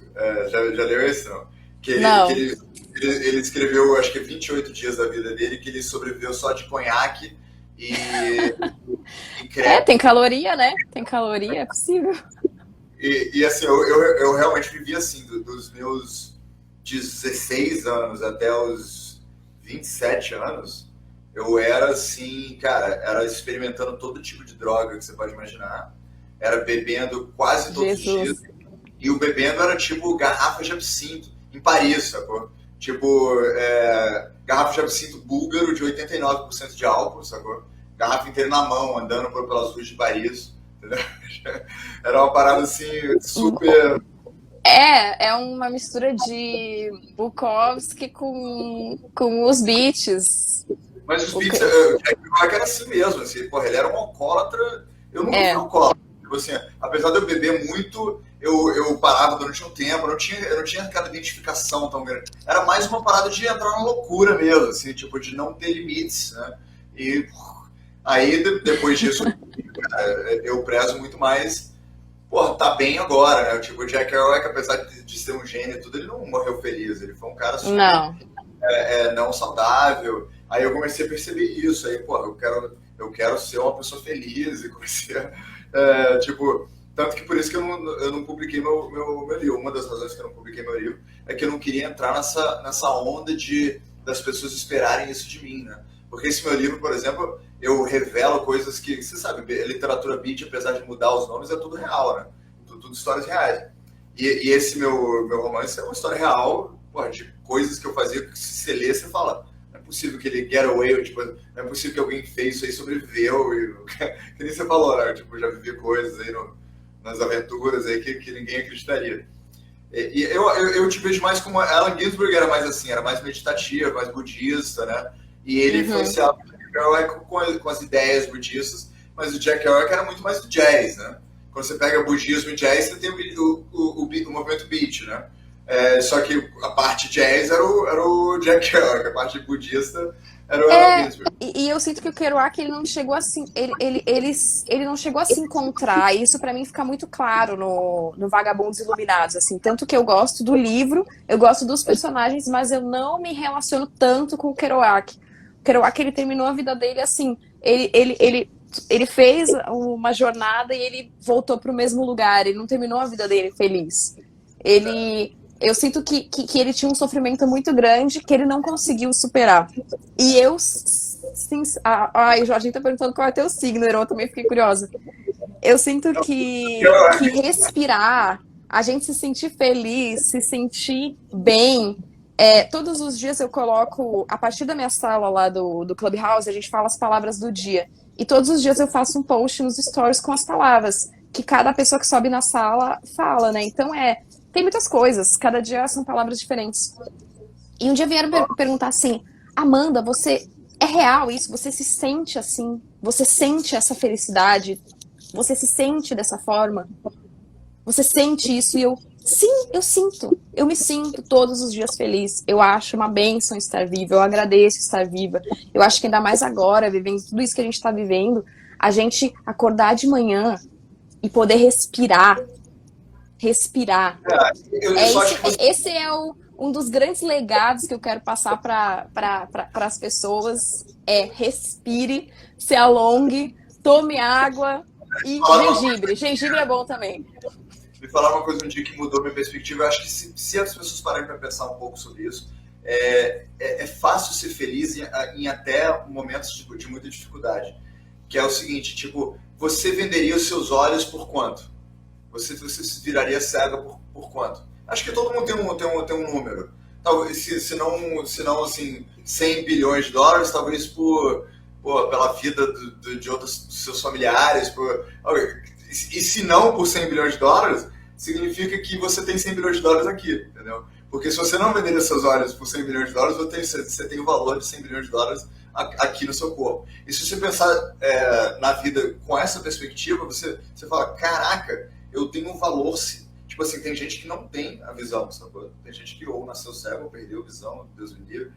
Já leu esse, não? Não. Que ele escreveu, acho que 28 dias da vida dele, que ele sobreviveu só de conhaque e crepe. Tem caloria, né? Tem caloria, é possível. E assim, eu realmente vivi assim, dos meus 16 anos até os 27 anos, eu era assim, cara, era experimentando todo tipo de droga que você pode imaginar. Era bebendo quase todos os dias. E o bebendo era tipo garrafas de absinto, em Paris, sacou? Tipo, garrafa de absinto búlgaro de 89% de álcool, sacou? Garrafa inteira na mão, andando pelas ruas de Paris, entendeu? Era uma parada assim, super... É uma mistura de Bukowski com os beats. Mas os beats, o Jack Black era assim mesmo, assim, porra, ele era um alcoólatra, eu nunca fui alcoólatra. Tipo assim, apesar de eu beber muito, eu parava durante um tempo, eu não tinha aquela identificação tão grande. Era mais uma parada de entrar na loucura mesmo, assim, tipo, de não ter limites, né? E aí, depois disso, eu prezo muito mais, porra, tá bem agora, né? Tipo, o Jack Kerouac, apesar de ser um gênio e tudo, ele não morreu feliz, ele foi um cara super, não saudável. Aí eu comecei a perceber isso, aí, porra, eu quero ser uma pessoa feliz, e comecei a, tipo... Tanto que por isso que eu não publiquei meu livro. Uma das razões que eu não publiquei meu livro é que eu não queria entrar nessa onda das pessoas esperarem isso de mim, né? Porque esse meu livro, por exemplo, eu revelo coisas que, você sabe, literatura beat, apesar de mudar os nomes, é tudo real, né? Tudo histórias reais. E esse meu romance é uma história real, porra, de coisas que eu fazia que se você lê, você fala, não é possível que ele get away, tipo, não é possível que alguém fez isso aí, sobreviveu, que nem você falou, né? Tipo, já vivi coisas aí nas aventuras aí que ninguém acreditaria. E eu te vejo mais como... Allen Ginsberg era mais assim, era mais meditativa, mais budista, né? E ele influenciava o Jack Kerouac com as ideias budistas, mas o Jack Kerouac era muito mais do jazz, né? Quando você pega budismo e jazz, você tem o movimento beat, né? Só que a parte jazz era o Jack Kerouac, a parte budista era o Allen Ginsberg. E eu sinto que o Kerouac, ele não chegou assim, ele não chegou a se encontrar, e isso pra mim fica muito claro no Vagabundos Iluminados, assim, tanto que eu gosto do livro, eu gosto dos personagens, mas eu não me relaciono tanto com o Kerouac. O Kerouac, ele terminou a vida dele assim, ele fez uma jornada e ele voltou pro mesmo lugar, ele não terminou a vida dele feliz. Eu sinto que ele tinha um sofrimento muito grande que ele não conseguiu superar. E eu... o Jorginho tá perguntando qual é o teu signo, eu também fiquei curiosa. Eu sinto que respirar, a gente se sentir feliz, se sentir bem... todos os dias eu coloco, a partir da minha sala lá do Clubhouse, a gente fala as palavras do dia. E todos os dias eu faço um post nos stories com as palavras que cada pessoa que sobe na sala fala, né? Então tem muitas coisas, cada dia são palavras diferentes. E um dia vieram perguntar assim, Amanda, é real isso? Você se sente assim? Você sente essa felicidade? Você se sente dessa forma? Você sente isso? E sim, eu sinto. Eu me sinto todos os dias feliz. Eu acho uma bênção estar viva, eu agradeço estar viva. Eu acho que ainda mais agora, vivendo tudo isso que a gente está vivendo, a gente acordar de manhã e poder respirar. Esse é um dos grandes legados que eu quero passar para as pessoas. Respire, se alongue, tome água e gengibre. Gengibre é bom também. Me falar uma coisa um dia que mudou minha perspectiva. Eu acho que se as pessoas pararem para pensar um pouco sobre isso, é fácil ser feliz em até momentos de muita dificuldade. Que é o seguinte, tipo, você venderia os seus olhos por quanto? Você se viraria cego por quanto? Acho que todo mundo tem um número. Talvez, se não assim, 100 bilhões de dólares, talvez pela vida de outros dos seus familiares. E se não por 100 bilhões de dólares, significa que você tem 100 bilhões de dólares aqui, entendeu? Porque se você não vender os seus olhos por 100 bilhões de dólares, você tem o valor de 100 bilhões de dólares aqui no seu corpo. E se você pensar na vida com essa perspectiva, você fala, caraca, eu tenho um valor, tipo assim, tem gente que não tem a visão, sabe? Tem gente que ou nasceu cego ou perdeu a visão, Deus me livre,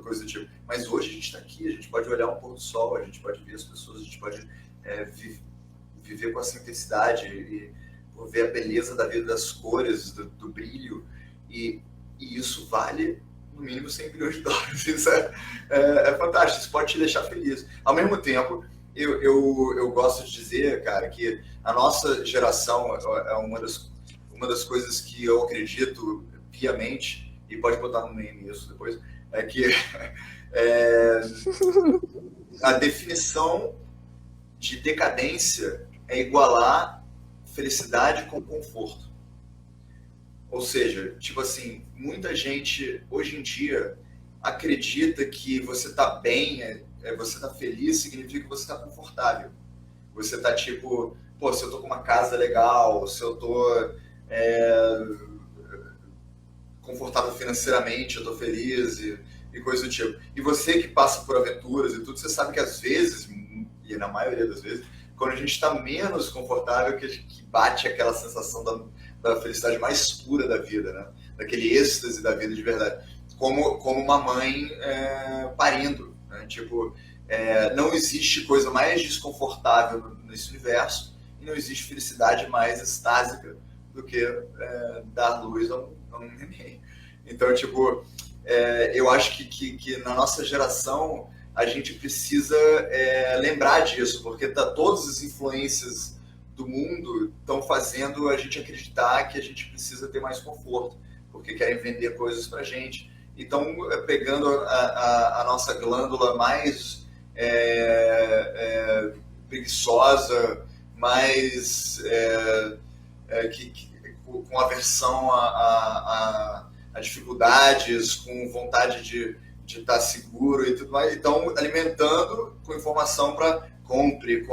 coisa do tipo. Mas hoje a gente está aqui, a gente pode olhar um pôr do sol, a gente pode ver as pessoas, a gente pode viver com essa intensidade e ver a beleza da vida, das cores, do brilho, e isso vale no mínimo 100 bilhões de dólares. Isso é fantástico, isso pode te deixar feliz. Ao mesmo tempo, eu gosto de dizer, cara, que a nossa geração é uma das coisas que eu acredito piamente, e pode botar no meme isso depois, É que é, a definição de decadência é igualar felicidade com conforto. Ou seja, tipo assim, muita gente hoje em dia acredita que você tá bem, você tá feliz, significa que você tá confortável. Você tá tipo, pô, se eu tô com uma casa legal, se eu tô confortável financeiramente, eu tô feliz e coisa do tipo. E você que passa por aventuras e tudo, você sabe que às vezes, e na maioria das vezes, quando a gente está menos confortável, que bate aquela sensação da felicidade mais pura da vida, né? Daquele êxtase da vida de verdade. Como uma mãe parindo. Né? Tipo, não existe coisa mais desconfortável nesse universo e não existe felicidade mais extásica do que dar luz a um neném. Então, tipo, eu acho que na nossa geração a gente precisa lembrar disso, porque todas as influências do mundo estão fazendo a gente acreditar que a gente precisa ter mais conforto, porque querem vender coisas pra gente. Então, pegando a nossa glândula mais preguiçosa, mais com aversão a dificuldades, com vontade de estar seguro e tudo mais, então alimentando com informação para compre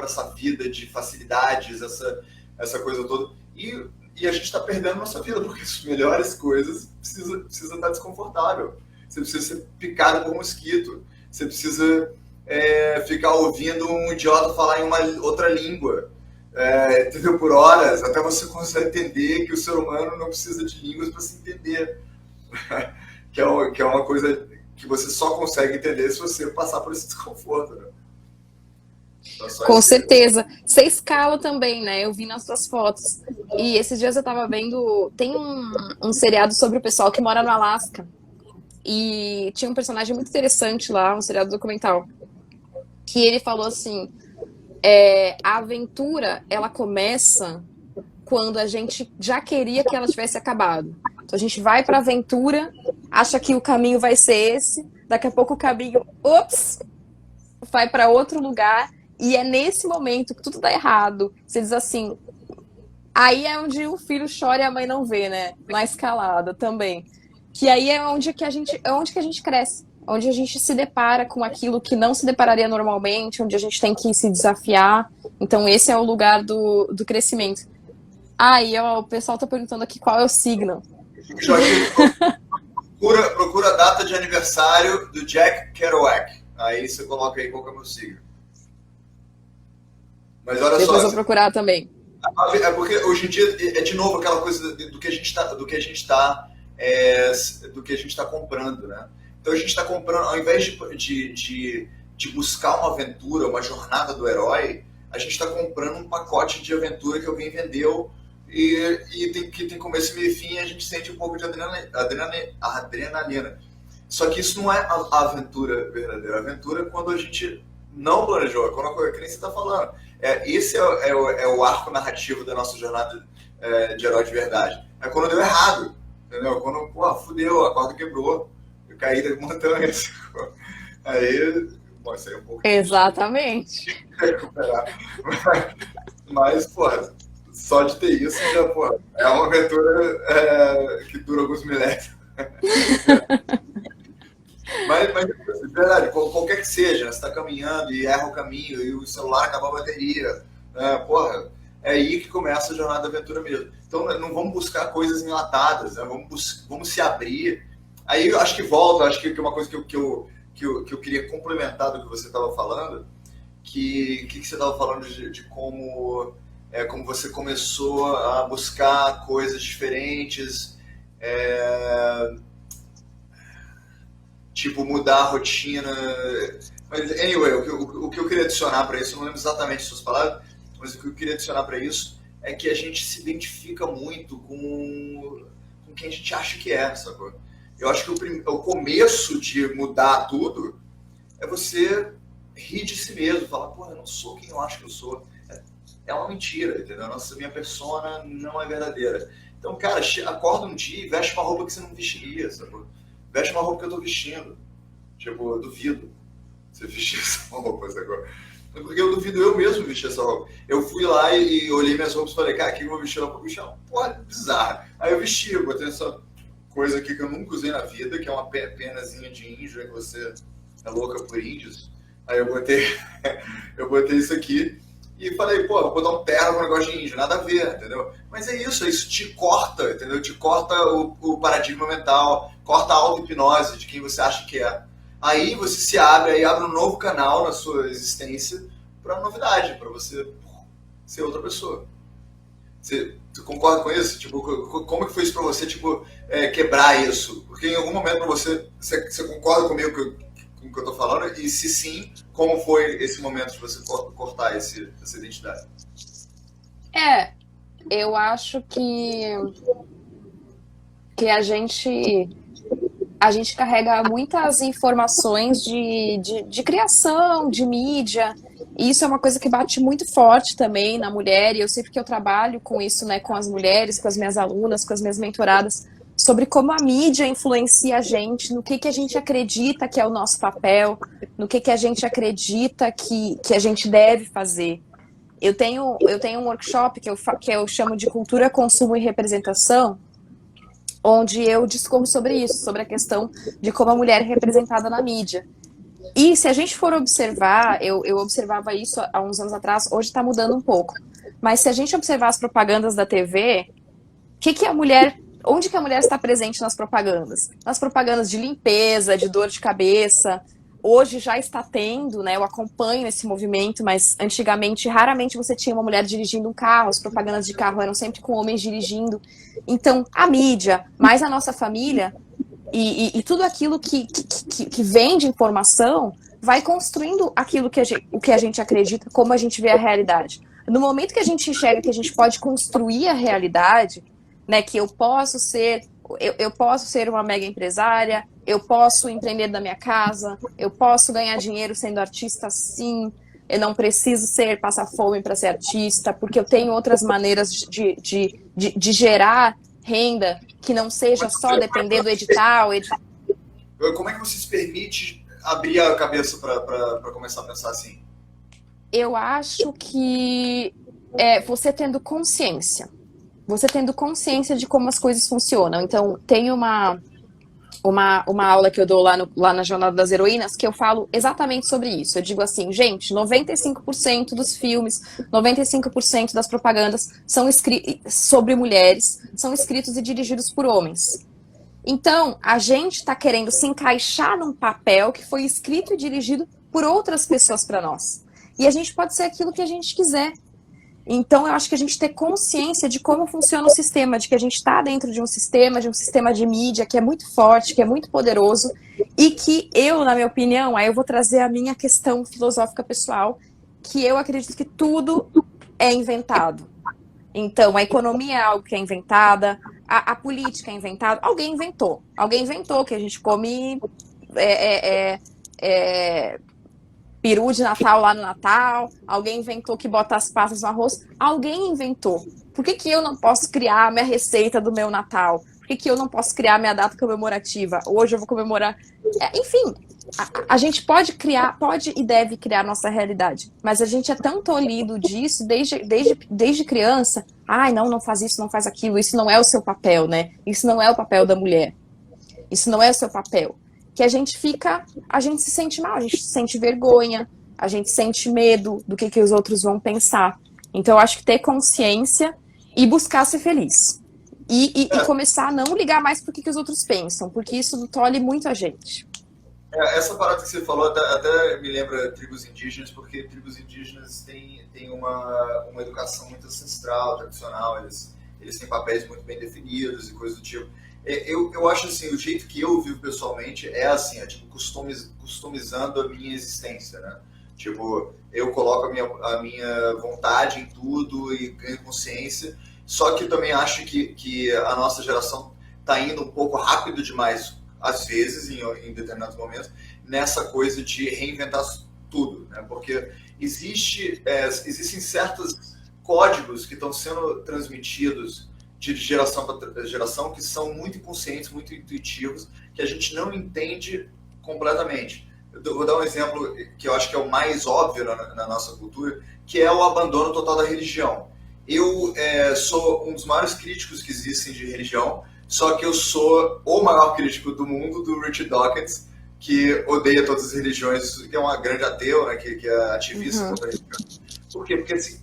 essa vida de facilidades, essa coisa toda, e a gente está perdendo nossa vida, porque as melhores coisas precisa estar desconfortável, você precisa ser picado por mosquito, você precisa ficar ouvindo um idiota falar em uma outra língua, entendeu? Por horas, até você conseguir entender que o ser humano não precisa de línguas para se entender. que é uma coisa que você só consegue entender se você passar por esse desconforto, né? Então, com certeza. Você escala também, né? Eu vi nas suas fotos. E esses dias eu tava vendo... Tem um seriado sobre o pessoal que mora no Alasca. E tinha um personagem muito interessante lá, um seriado documental. Que ele falou assim... a aventura, ela começa quando a gente já queria que ela tivesse acabado. Então a gente vai pra aventura, acha que o caminho vai ser esse, daqui a pouco o caminho, vai pra outro lugar, e é nesse momento que tudo dá errado. Você diz assim, aí é onde o filho chora e a mãe não vê, né? Na escalada também. Que aí é onde que a gente cresce. Onde a gente se depara com aquilo que não se depararia normalmente, onde a gente tem que se desafiar. Então esse é o lugar do crescimento. E o pessoal tá perguntando aqui qual é o signo. Procura a data de aniversário do Jack Kerouac. Aí você coloca aí qual que é o meu signo. Mas olha Depois só. eu vou procurar também. É porque hoje em dia é de novo aquela coisa do que a gente está comprando, né? Então a gente está comprando, ao invés de buscar uma aventura, uma jornada do herói, a gente está comprando um pacote de aventura que alguém vendeu e que tem começo, meio e fim, e a gente sente um pouco de adrenalina. Só que isso não é a aventura verdadeira. A aventura é quando a gente não planejou, é quando a coisa que nem você está falando. Esse é o arco narrativo da nossa jornada de herói de verdade. É quando deu errado, entendeu? Quando, fudeu, a corda quebrou. Caí da montanha. Aí, bom, isso aí é um pouco... Exatamente. Recuperar. Mas, porra, só de ter isso, já, porra, é uma aventura que dura alguns milésimos. Mas, de verdade, qualquer que seja, né? Você está caminhando e erra o caminho e o celular acaba a bateria, né? Porra, é aí que começa a jornada da aventura mesmo. Então, não vamos buscar coisas enlatadas, né? Vamos se abrir. Aí eu acho que volta, acho que é uma coisa que eu queria complementar do que você estava falando, que você estava falando de como você começou a buscar coisas diferentes, tipo mudar a rotina. Mas, anyway, o que eu queria adicionar para isso, eu não lembro exatamente suas palavras, mas o que eu queria adicionar para isso é que a gente se identifica muito com quem a gente acha que é, sacou? Eu acho que o começo de mudar tudo é você rir de si mesmo, falar, porra, eu não sou quem eu acho que eu sou. É uma mentira, entendeu? Minha persona não é verdadeira. Então, cara, acorda um dia e veste uma roupa que você não vestiria, sabe? veste uma roupa que eu tô vestindo. Tipo, eu duvido você vestir essa roupa agora. Porque eu duvido eu mesmo vestir essa roupa. Eu fui lá e olhei minhas roupas e falei, cara, o que eu vou vestir lá pra vestir? Porra, bizarro. Aí eu vesti, eu botei essa coisa aqui que eu nunca usei na vida, que é uma penazinha de índio, que você é louca por índios. Aí eu botei, eu botei isso aqui e falei, pô, vou botar um terno com um negócio de índio, nada a ver, entendeu? Mas é isso te corta, entendeu? Te corta o paradigma mental, corta a auto-hipnose de quem você acha que é. Aí você se abre, aí abre um novo canal na sua existência para novidade, para você ser outra pessoa. Você concorda com isso? Tipo, como que foi isso para você, tipo, quebrar isso? Porque em algum momento você concorda comigo com o que eu tô falando? E se sim, como foi esse momento de você cortar essa identidade? Eu acho que a gente carrega muitas informações de criação, de mídia, e isso é uma coisa que bate muito forte também na mulher, e eu sei porque eu trabalho com isso, né, com as mulheres, com as minhas alunas, com as minhas mentoradas, sobre como a mídia influencia a gente, no que a gente acredita que é o nosso papel, no que a gente acredita que a gente deve fazer. Eu tenho um workshop que eu chamo de Cultura, Consumo e Representação, onde eu discorro sobre isso, sobre a questão de como a mulher é representada na mídia. E se a gente for observar, eu observava isso há uns anos atrás, hoje está mudando um pouco, mas se a gente observar as propagandas da TV, onde que a mulher está presente nas propagandas? Nas propagandas de limpeza, de dor de cabeça. Hoje já está tendo, né? Eu acompanho esse movimento, mas antigamente, raramente você tinha uma mulher dirigindo um carro, as propagandas de carro eram sempre com homens dirigindo. Então, a mídia, mais a nossa família, e tudo aquilo que vem de informação, vai construindo o que a gente acredita, como a gente vê a realidade. No momento que a gente enxerga que a gente pode construir a realidade, né? Que eu posso ser uma mega empresária, eu posso empreender da minha casa, eu posso ganhar dinheiro sendo artista, sim, eu não preciso passar fome para ser artista, porque eu tenho outras maneiras de gerar renda que não seja só depender do edital. Como é que você se permite abrir a cabeça para começar a pensar assim? Eu acho que você tendo consciência de como as coisas funcionam. Então, tem uma aula que eu dou lá na Jornada das Heroínas, que eu falo exatamente sobre isso. Eu digo assim, gente, 95% dos filmes, 95% das propagandas sobre mulheres são escritos e dirigidos por homens. Então, a gente está querendo se encaixar num papel que foi escrito e dirigido por outras pessoas para nós. E a gente pode ser aquilo que a gente quiser. Então, eu acho que a gente ter consciência de como funciona o sistema, de que a gente está dentro de um sistema de mídia que é muito forte, que é muito poderoso, e que na minha opinião, aí eu vou trazer a minha questão filosófica pessoal, que eu acredito que tudo é inventado. Então, a economia é algo que é inventada, a política é inventada, alguém inventou que a gente come peru de Natal lá no Natal, alguém inventou que bota as passas no arroz, alguém inventou. Por que eu não posso criar a minha receita do meu Natal? Por que eu não posso criar a minha data comemorativa? Hoje eu vou comemorar... Enfim, a gente pode e deve criar a nossa realidade, mas a gente é tão tolhido disso desde criança. Ai, não faz isso, não faz aquilo, isso não é o seu papel, né? Isso não é o papel da mulher. Isso não é o seu papel. Que a gente se sente mal, a gente sente vergonha, a gente sente medo do que os outros vão pensar. Então, eu acho que ter consciência e buscar ser feliz. E começar a não ligar mais pro que os outros pensam, porque isso tolhe muito a gente. Essa parada que você falou até me lembra tribos indígenas, porque tribos indígenas têm uma educação muito ancestral, tradicional, eles têm papéis muito bem definidos e coisas do tipo. Eu acho assim, o jeito que eu vivo pessoalmente é assim, tipo customizando a minha existência, né? Tipo, eu coloco a minha vontade em tudo e ganho consciência, só que eu também acho que a nossa geração está indo um pouco rápido demais, às vezes, em determinados momentos, nessa coisa de reinventar tudo, né? Porque existem certos códigos que estão sendo transmitidos de geração para geração que são muito inconscientes, muito intuitivos, que a gente não entende completamente. Vou dar um exemplo que eu acho que é o mais óbvio na nossa cultura, que é o abandono total da religião. Eu sou um dos maiores críticos que existem de religião, só que eu sou o maior crítico do mundo, do Richard Dawkins, que odeia todas as religiões, que é uma grande ateu, né, que é ativista contra a religião. Por quê? Porque assim,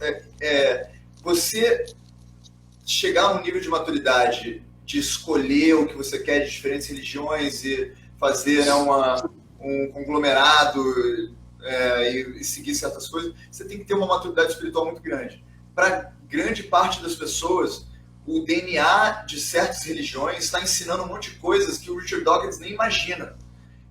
você chegar a um nível de maturidade de escolher o que você quer de diferentes religiões e fazer, né, um conglomerado e seguir certas coisas, você tem que ter uma maturidade espiritual muito grande. Para grande parte das pessoas, o DNA de certas religiões está ensinando um monte de coisas que o Richard Dawkins nem imagina.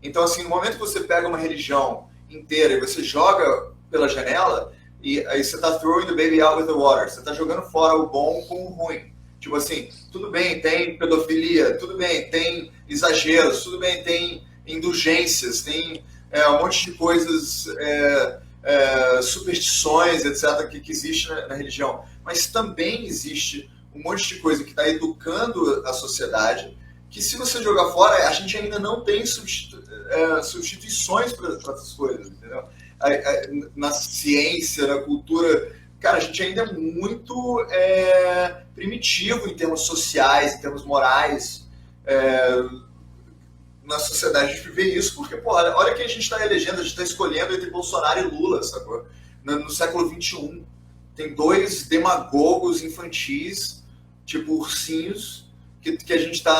Então, assim, no momento que você pega uma religião inteira e você joga pela janela, e aí você está throwing the baby out with the water, você está jogando fora o bom com o ruim. Tipo assim, tudo bem, tem pedofilia, tudo bem, tem exageros, tudo bem, tem indulgências, tem um monte de coisas, superstições, etc., que existe na religião. Mas também existe um monte de coisa que está educando a sociedade, que se você jogar fora, a gente ainda não tem substituições para essas coisas, entendeu? Na ciência, na cultura, cara, a gente ainda é muito primitivo em termos sociais, em termos morais. Na sociedade a gente vê isso porque, porra, olha quem a gente está elegendo, a gente está escolhendo entre Bolsonaro e Lula, sacou? No século XXI. Tem dois demagogos infantis, tipo ursinhos, que a gente está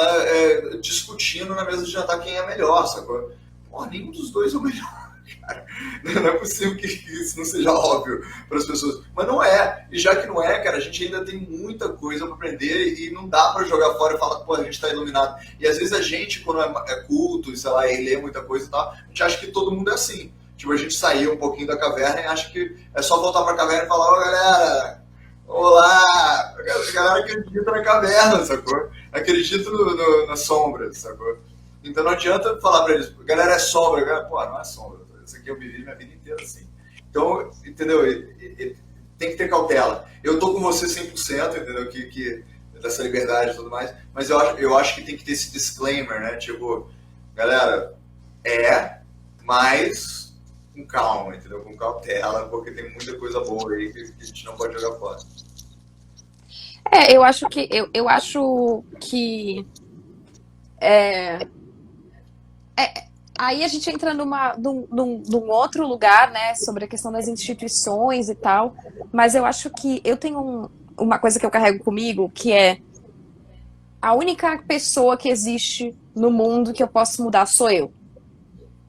discutindo na mesa de jantar quem é melhor, sacou? Porra, nenhum dos dois é o melhor. Cara, não é possível que isso não seja óbvio para as pessoas, mas não é, e já que não é, cara, a gente ainda tem muita coisa para aprender e não dá para jogar fora e falar, pô, a gente está iluminado, e às vezes a gente, quando é culto, sei lá, e lê muita coisa e tal, a gente acha que todo mundo é assim, tipo, a gente saiu um pouquinho da caverna e acha que é só voltar para a caverna e falar, ô galera, olá, a galera acredita na caverna, sacou? Acredita nas sombras, sacou? Então não adianta falar para eles, galera, é sombra, galera, pô, não é sombra. Isso aqui eu vivi minha vida inteira assim. Então, entendeu? Tem que ter cautela. Eu tô com você 100%, entendeu? Que dessa liberdade e tudo mais, mas eu acho que tem que ter esse disclaimer, né? Tipo, galera, mas com calma, entendeu? Com cautela, porque tem muita coisa boa aí que a gente não pode jogar fora. Eu acho que aí a gente entra num outro lugar, né, sobre a questão das instituições e tal, mas eu acho que eu tenho uma coisa que eu carrego comigo, que é a única pessoa que existe no mundo que eu posso mudar sou eu.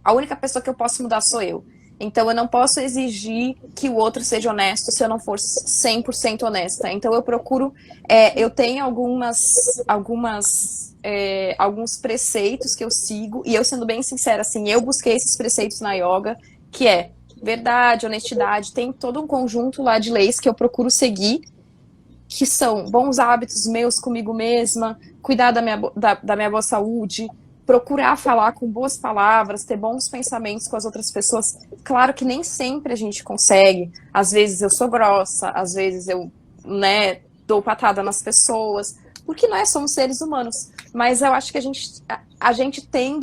A única pessoa que eu posso mudar sou eu. Então eu não posso exigir que o outro seja honesto se eu não for 100% honesta. Então eu procuro, eu tenho alguns preceitos que eu sigo, e eu sendo bem sincera, assim, eu busquei esses preceitos na yoga, que é verdade, honestidade, tem todo um conjunto lá de leis que eu procuro seguir, que são bons hábitos meus comigo mesma, cuidar da minha boa saúde, procurar falar com boas palavras, ter bons pensamentos com as outras pessoas. Claro que nem sempre a gente consegue, às vezes eu sou grossa, às vezes eu, né, dou patada nas pessoas, porque nós somos seres humanos, mas eu acho que a gente tem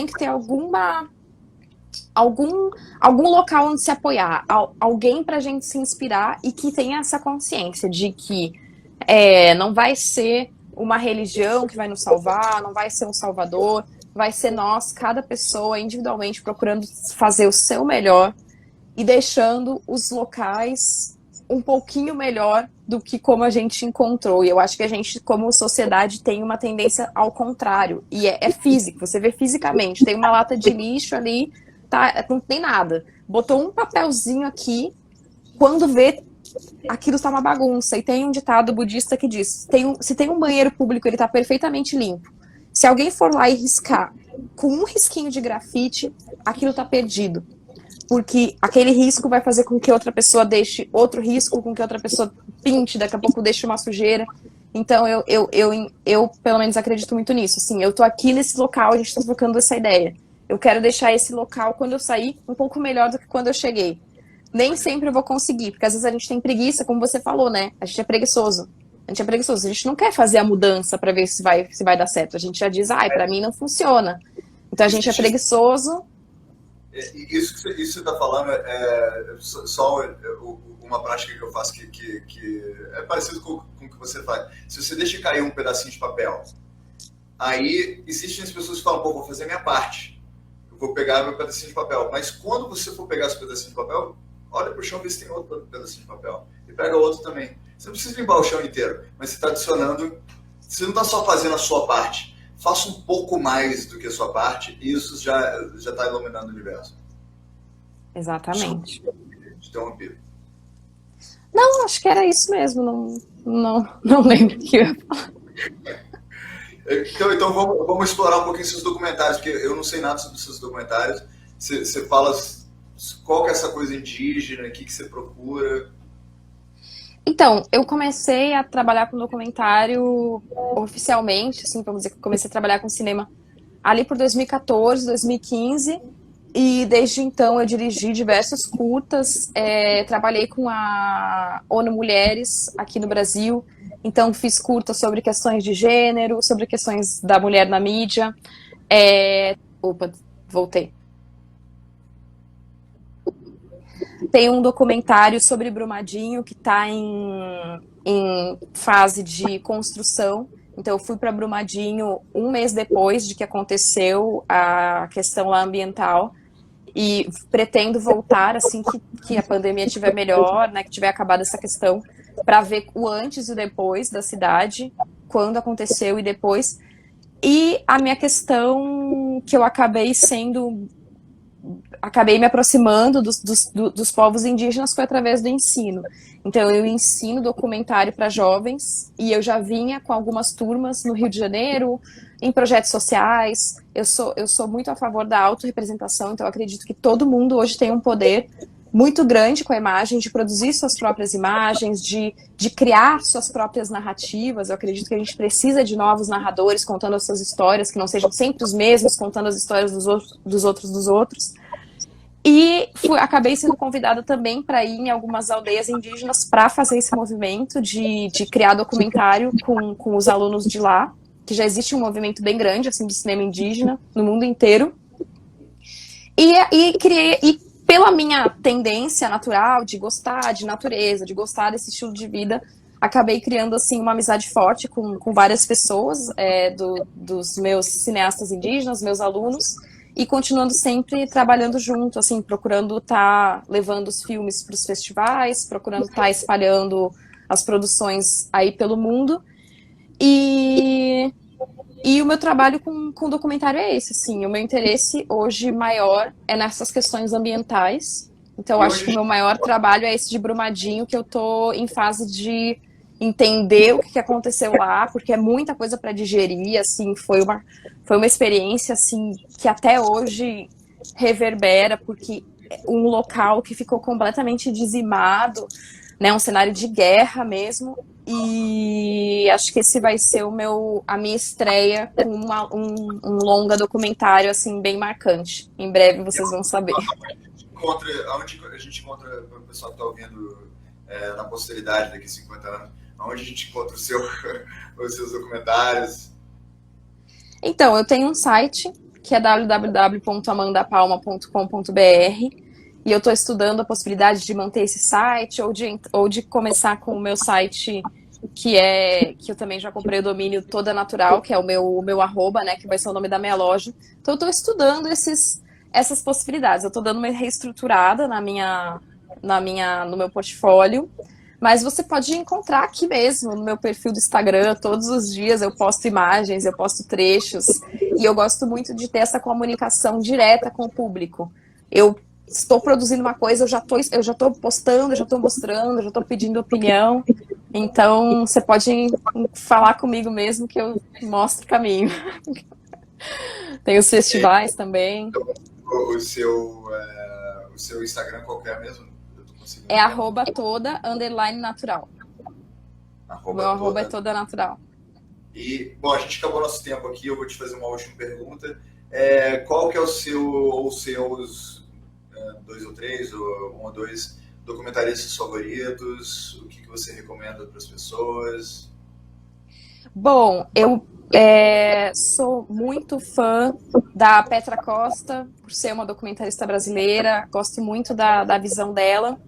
que ter algum local onde se apoiar, alguém pra gente se inspirar e que tenha essa consciência de que não vai ser uma religião que vai nos salvar, não vai ser um salvador, vai ser nós, cada pessoa individualmente procurando fazer o seu melhor e deixando os locais um pouquinho melhor do que como a gente encontrou. E eu acho que a gente, como sociedade, tem uma tendência ao contrário. E é físico, você vê fisicamente. Tem uma lata de lixo ali, tá, não tem nada. Botou um papelzinho aqui, quando vê, aquilo está uma bagunça. E tem um ditado budista que diz, se tem um banheiro público, ele está perfeitamente limpo. Se alguém for lá e riscar com um risquinho de grafite, aquilo está perdido. Porque aquele risco vai fazer com que outra pessoa deixe outro risco, com que outra pessoa pinte, daqui a pouco deixe uma sujeira. Então, eu pelo menos acredito muito nisso. Assim, eu tô aqui nesse local, a gente tá trocando essa ideia. Eu quero deixar esse local, quando eu sair, um pouco melhor do que quando eu cheguei. Nem sempre eu vou conseguir, porque às vezes a gente tem preguiça, como você falou, né? A gente é preguiçoso. A gente é preguiçoso, a gente não quer fazer a mudança para ver se vai dar certo. A gente já diz, para mim não funciona. Então a gente é preguiçoso. Isso que você está falando é só uma prática que eu faço que é parecido com o que você faz. Se você deixa cair um pedacinho de papel, aí existem as pessoas que falam, pô, vou fazer a minha parte. Eu vou pegar meu pedacinho de papel. Mas quando você for pegar esse pedacinho de papel, olha para o chão e vê se tem outro pedacinho de papel. E pega outro também. Você não precisa limpar o chão inteiro, mas você está adicionando. Você não está só fazendo a sua parte. Faça um pouco mais do que a sua parte e isso já está iluminando o universo. Exatamente. Interrompido. Não, acho que era isso mesmo. Não lembro o que eu ia falar. Então vamos explorar um pouquinho seus documentários, porque eu não sei nada sobre seus documentários. Você fala qual que é essa coisa indígena, o que você procura? Então, eu comecei a trabalhar com documentário oficialmente, assim, vamos dizer que comecei a trabalhar com cinema ali por 2014, 2015, e desde então eu dirigi diversos curtas, trabalhei com a ONU Mulheres aqui no Brasil, então fiz curtas sobre questões de gênero, sobre questões da mulher na mídia. Voltei. Tem um documentário sobre Brumadinho que está em fase de construção. Então, eu fui para Brumadinho um mês depois de que aconteceu a questão lá ambiental e pretendo voltar assim que a pandemia estiver melhor, né, que tiver acabado essa questão, para ver o antes e o depois da cidade, quando aconteceu e depois. E a minha questão que eu acabei me aproximando dos povos indígenas foi através do ensino. Então, eu ensino documentário para jovens e eu já vinha com algumas turmas no Rio de Janeiro, em projetos sociais. Eu sou muito a favor da autorrepresentação, então eu acredito que todo mundo hoje tem um poder muito grande com a imagem, de produzir suas próprias imagens, de criar suas próprias narrativas. Eu acredito que a gente precisa de novos narradores contando as suas histórias, que não sejam sempre os mesmos, contando as histórias dos outros. E acabei sendo convidada também para ir em algumas aldeias indígenas para fazer esse movimento de criar documentário com os alunos de lá, que já existe um movimento bem grande assim de cinema indígena no mundo inteiro. E pela minha tendência natural de gostar de natureza, de gostar desse estilo de vida, acabei criando assim uma amizade forte com várias pessoas dos meus cineastas indígenas, meus alunos, e continuando sempre trabalhando junto, assim, procurando estar levando os filmes para os festivais, procurando estar espalhando as produções aí pelo mundo. E o meu trabalho com documentário é esse, assim. O meu interesse hoje maior é nessas questões ambientais. Então, eu acho que o meu maior trabalho é esse de Brumadinho, que eu tô em fase de entender o que aconteceu lá, porque é muita coisa para digerir, assim, foi uma experiência, assim, que até hoje reverbera, porque um local que ficou completamente dizimado, né, um cenário de guerra mesmo, e acho que esse vai ser a minha estreia com um longa documentário, assim, bem marcante. Em breve vocês vão saber. Onde a gente encontra, o pessoal que está ouvindo na posteridade daqui a 50 anos, onde a gente encontra os seus documentários? Então, eu tenho um site que é www.amandapalma.com.br e eu estou estudando a possibilidade de manter esse site ou de começar com o meu site que eu também já comprei o domínio Toda Natural, que é o meu arroba, né, que vai ser o nome da minha loja. Então eu estou estudando essas possibilidades. Eu estou dando uma reestruturada no meu portfólio. Mas você pode encontrar aqui mesmo, no meu perfil do Instagram, todos os dias eu posto imagens, eu posto trechos, e eu gosto muito de ter essa comunicação direta com o público. Eu estou produzindo uma coisa, eu já estou postando, eu já estou mostrando, eu já estou pedindo opinião, então você pode falar comigo mesmo que eu mostro o caminho. Tem os festivais também. O seu Instagram qual que é mesmo? É @toda_natural. Meu arroba é Toda Natural. E, bom, a gente acabou nosso tempo aqui, eu vou te fazer uma última pergunta. Qual que é o seu, ou seus 2 ou 3, ou 1 ou 2 documentaristas favoritos, o que você recomenda para as pessoas? Bom, eu sou muito fã da Petra Costa, por ser uma documentarista brasileira, gosto muito da visão dela.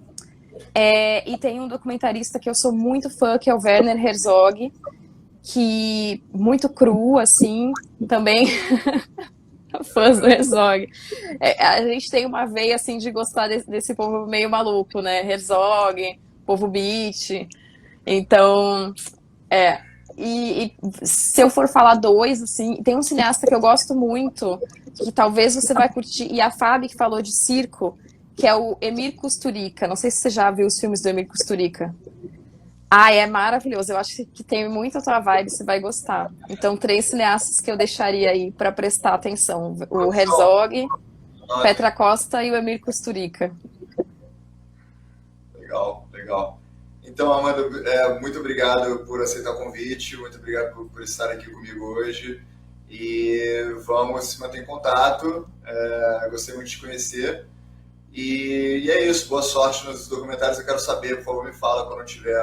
E tem um documentarista que eu sou muito fã, que é o Werner Herzog, que muito cru, assim, também fãs do Herzog. A gente tem uma veia, assim, de gostar desse povo meio maluco, né? Herzog, povo beat. Então, E se eu for falar dois, assim, tem um cineasta que eu gosto muito, que talvez você vai curtir, e a Fábio que falou de circo, que é o Emir Kusturica. Não sei se você já viu os filmes do Emir Kusturica. É maravilhoso. Eu acho que tem muito a tua vibe, você vai gostar. Então, 3 cineastas que eu deixaria aí para prestar atenção: o Herzog, Petra Costa e o Emir Kusturica. Legal, legal. Então, Amanda, muito obrigado por aceitar o convite, muito obrigado por estar aqui comigo hoje. E vamos se manter em contato. Gostei muito de te conhecer. E é isso, boa sorte nos documentários. Eu quero saber, por favor, me fala quando tiver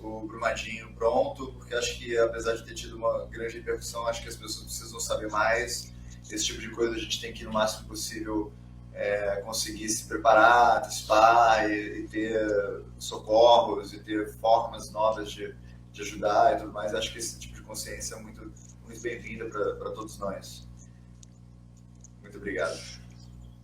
o Brumadinho pronto, porque acho que, apesar de ter tido uma grande repercussão, acho que as pessoas precisam saber mais. Esse tipo de coisa a gente tem que, no máximo possível, conseguir se preparar, antecipar e ter socorros e ter formas novas de ajudar e tudo mais. Acho que esse tipo de consciência é muito, muito bem-vinda para todos nós. Muito obrigado.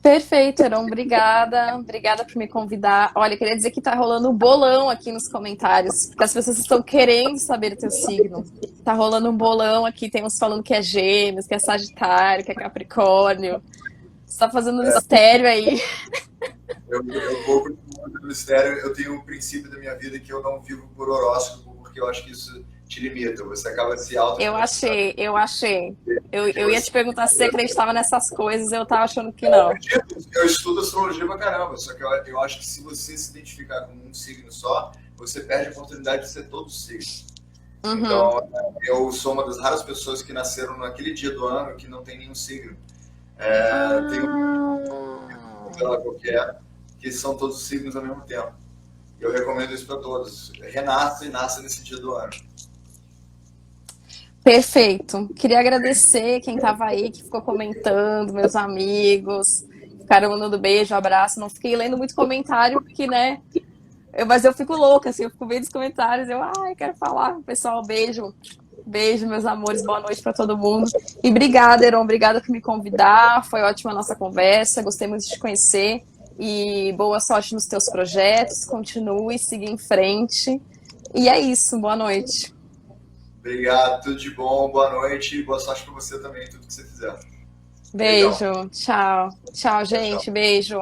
Perfeito, Heron, obrigada. Obrigada por me convidar. Olha, queria dizer que tá rolando um bolão aqui nos comentários, porque as pessoas estão querendo saber o teu signo. Tá rolando um bolão aqui, tem uns falando que é Gêmeos, que é Sagitário, que é Capricórnio. Você tá fazendo mistério aí. Eu vou continuar no mistério. Eu tenho um princípio da minha vida que eu não vivo por horóscopo, porque eu acho que isso te limita. Você acaba se auto. Eu achei. Eu ia te perguntar se você acreditava nessas coisas, eu tava achando que não. Eu estudo astrologia pra caramba, só que eu acho que se você se identificar com um signo só, você perde a oportunidade de ser todos os signos. Uhum. Então, eu sou uma das raras pessoas que nasceram naquele dia do ano que não tem nenhum signo. Tem qualquer, que são todos os signos ao mesmo tempo. Eu recomendo isso para todos. Renasça e nasça nesse dia do ano. Perfeito. Queria agradecer quem estava aí, que ficou comentando, meus amigos, ficaram mandando beijo, abraço. Não fiquei lendo muito comentário, porque, né? Mas eu fico louca, assim, eu fico vendo os comentários, quero falar. Pessoal, beijo. Beijo, meus amores, boa noite para todo mundo. E obrigada, Heron, obrigada por me convidar. Foi ótima a nossa conversa, gostei muito de te conhecer. E boa sorte nos teus projetos, continue, siga em frente. E é isso, boa noite. Obrigado, tudo de bom, boa noite e boa sorte para você também, tudo que você fizer. Beijo, tchau. Tchau, gente, beijo.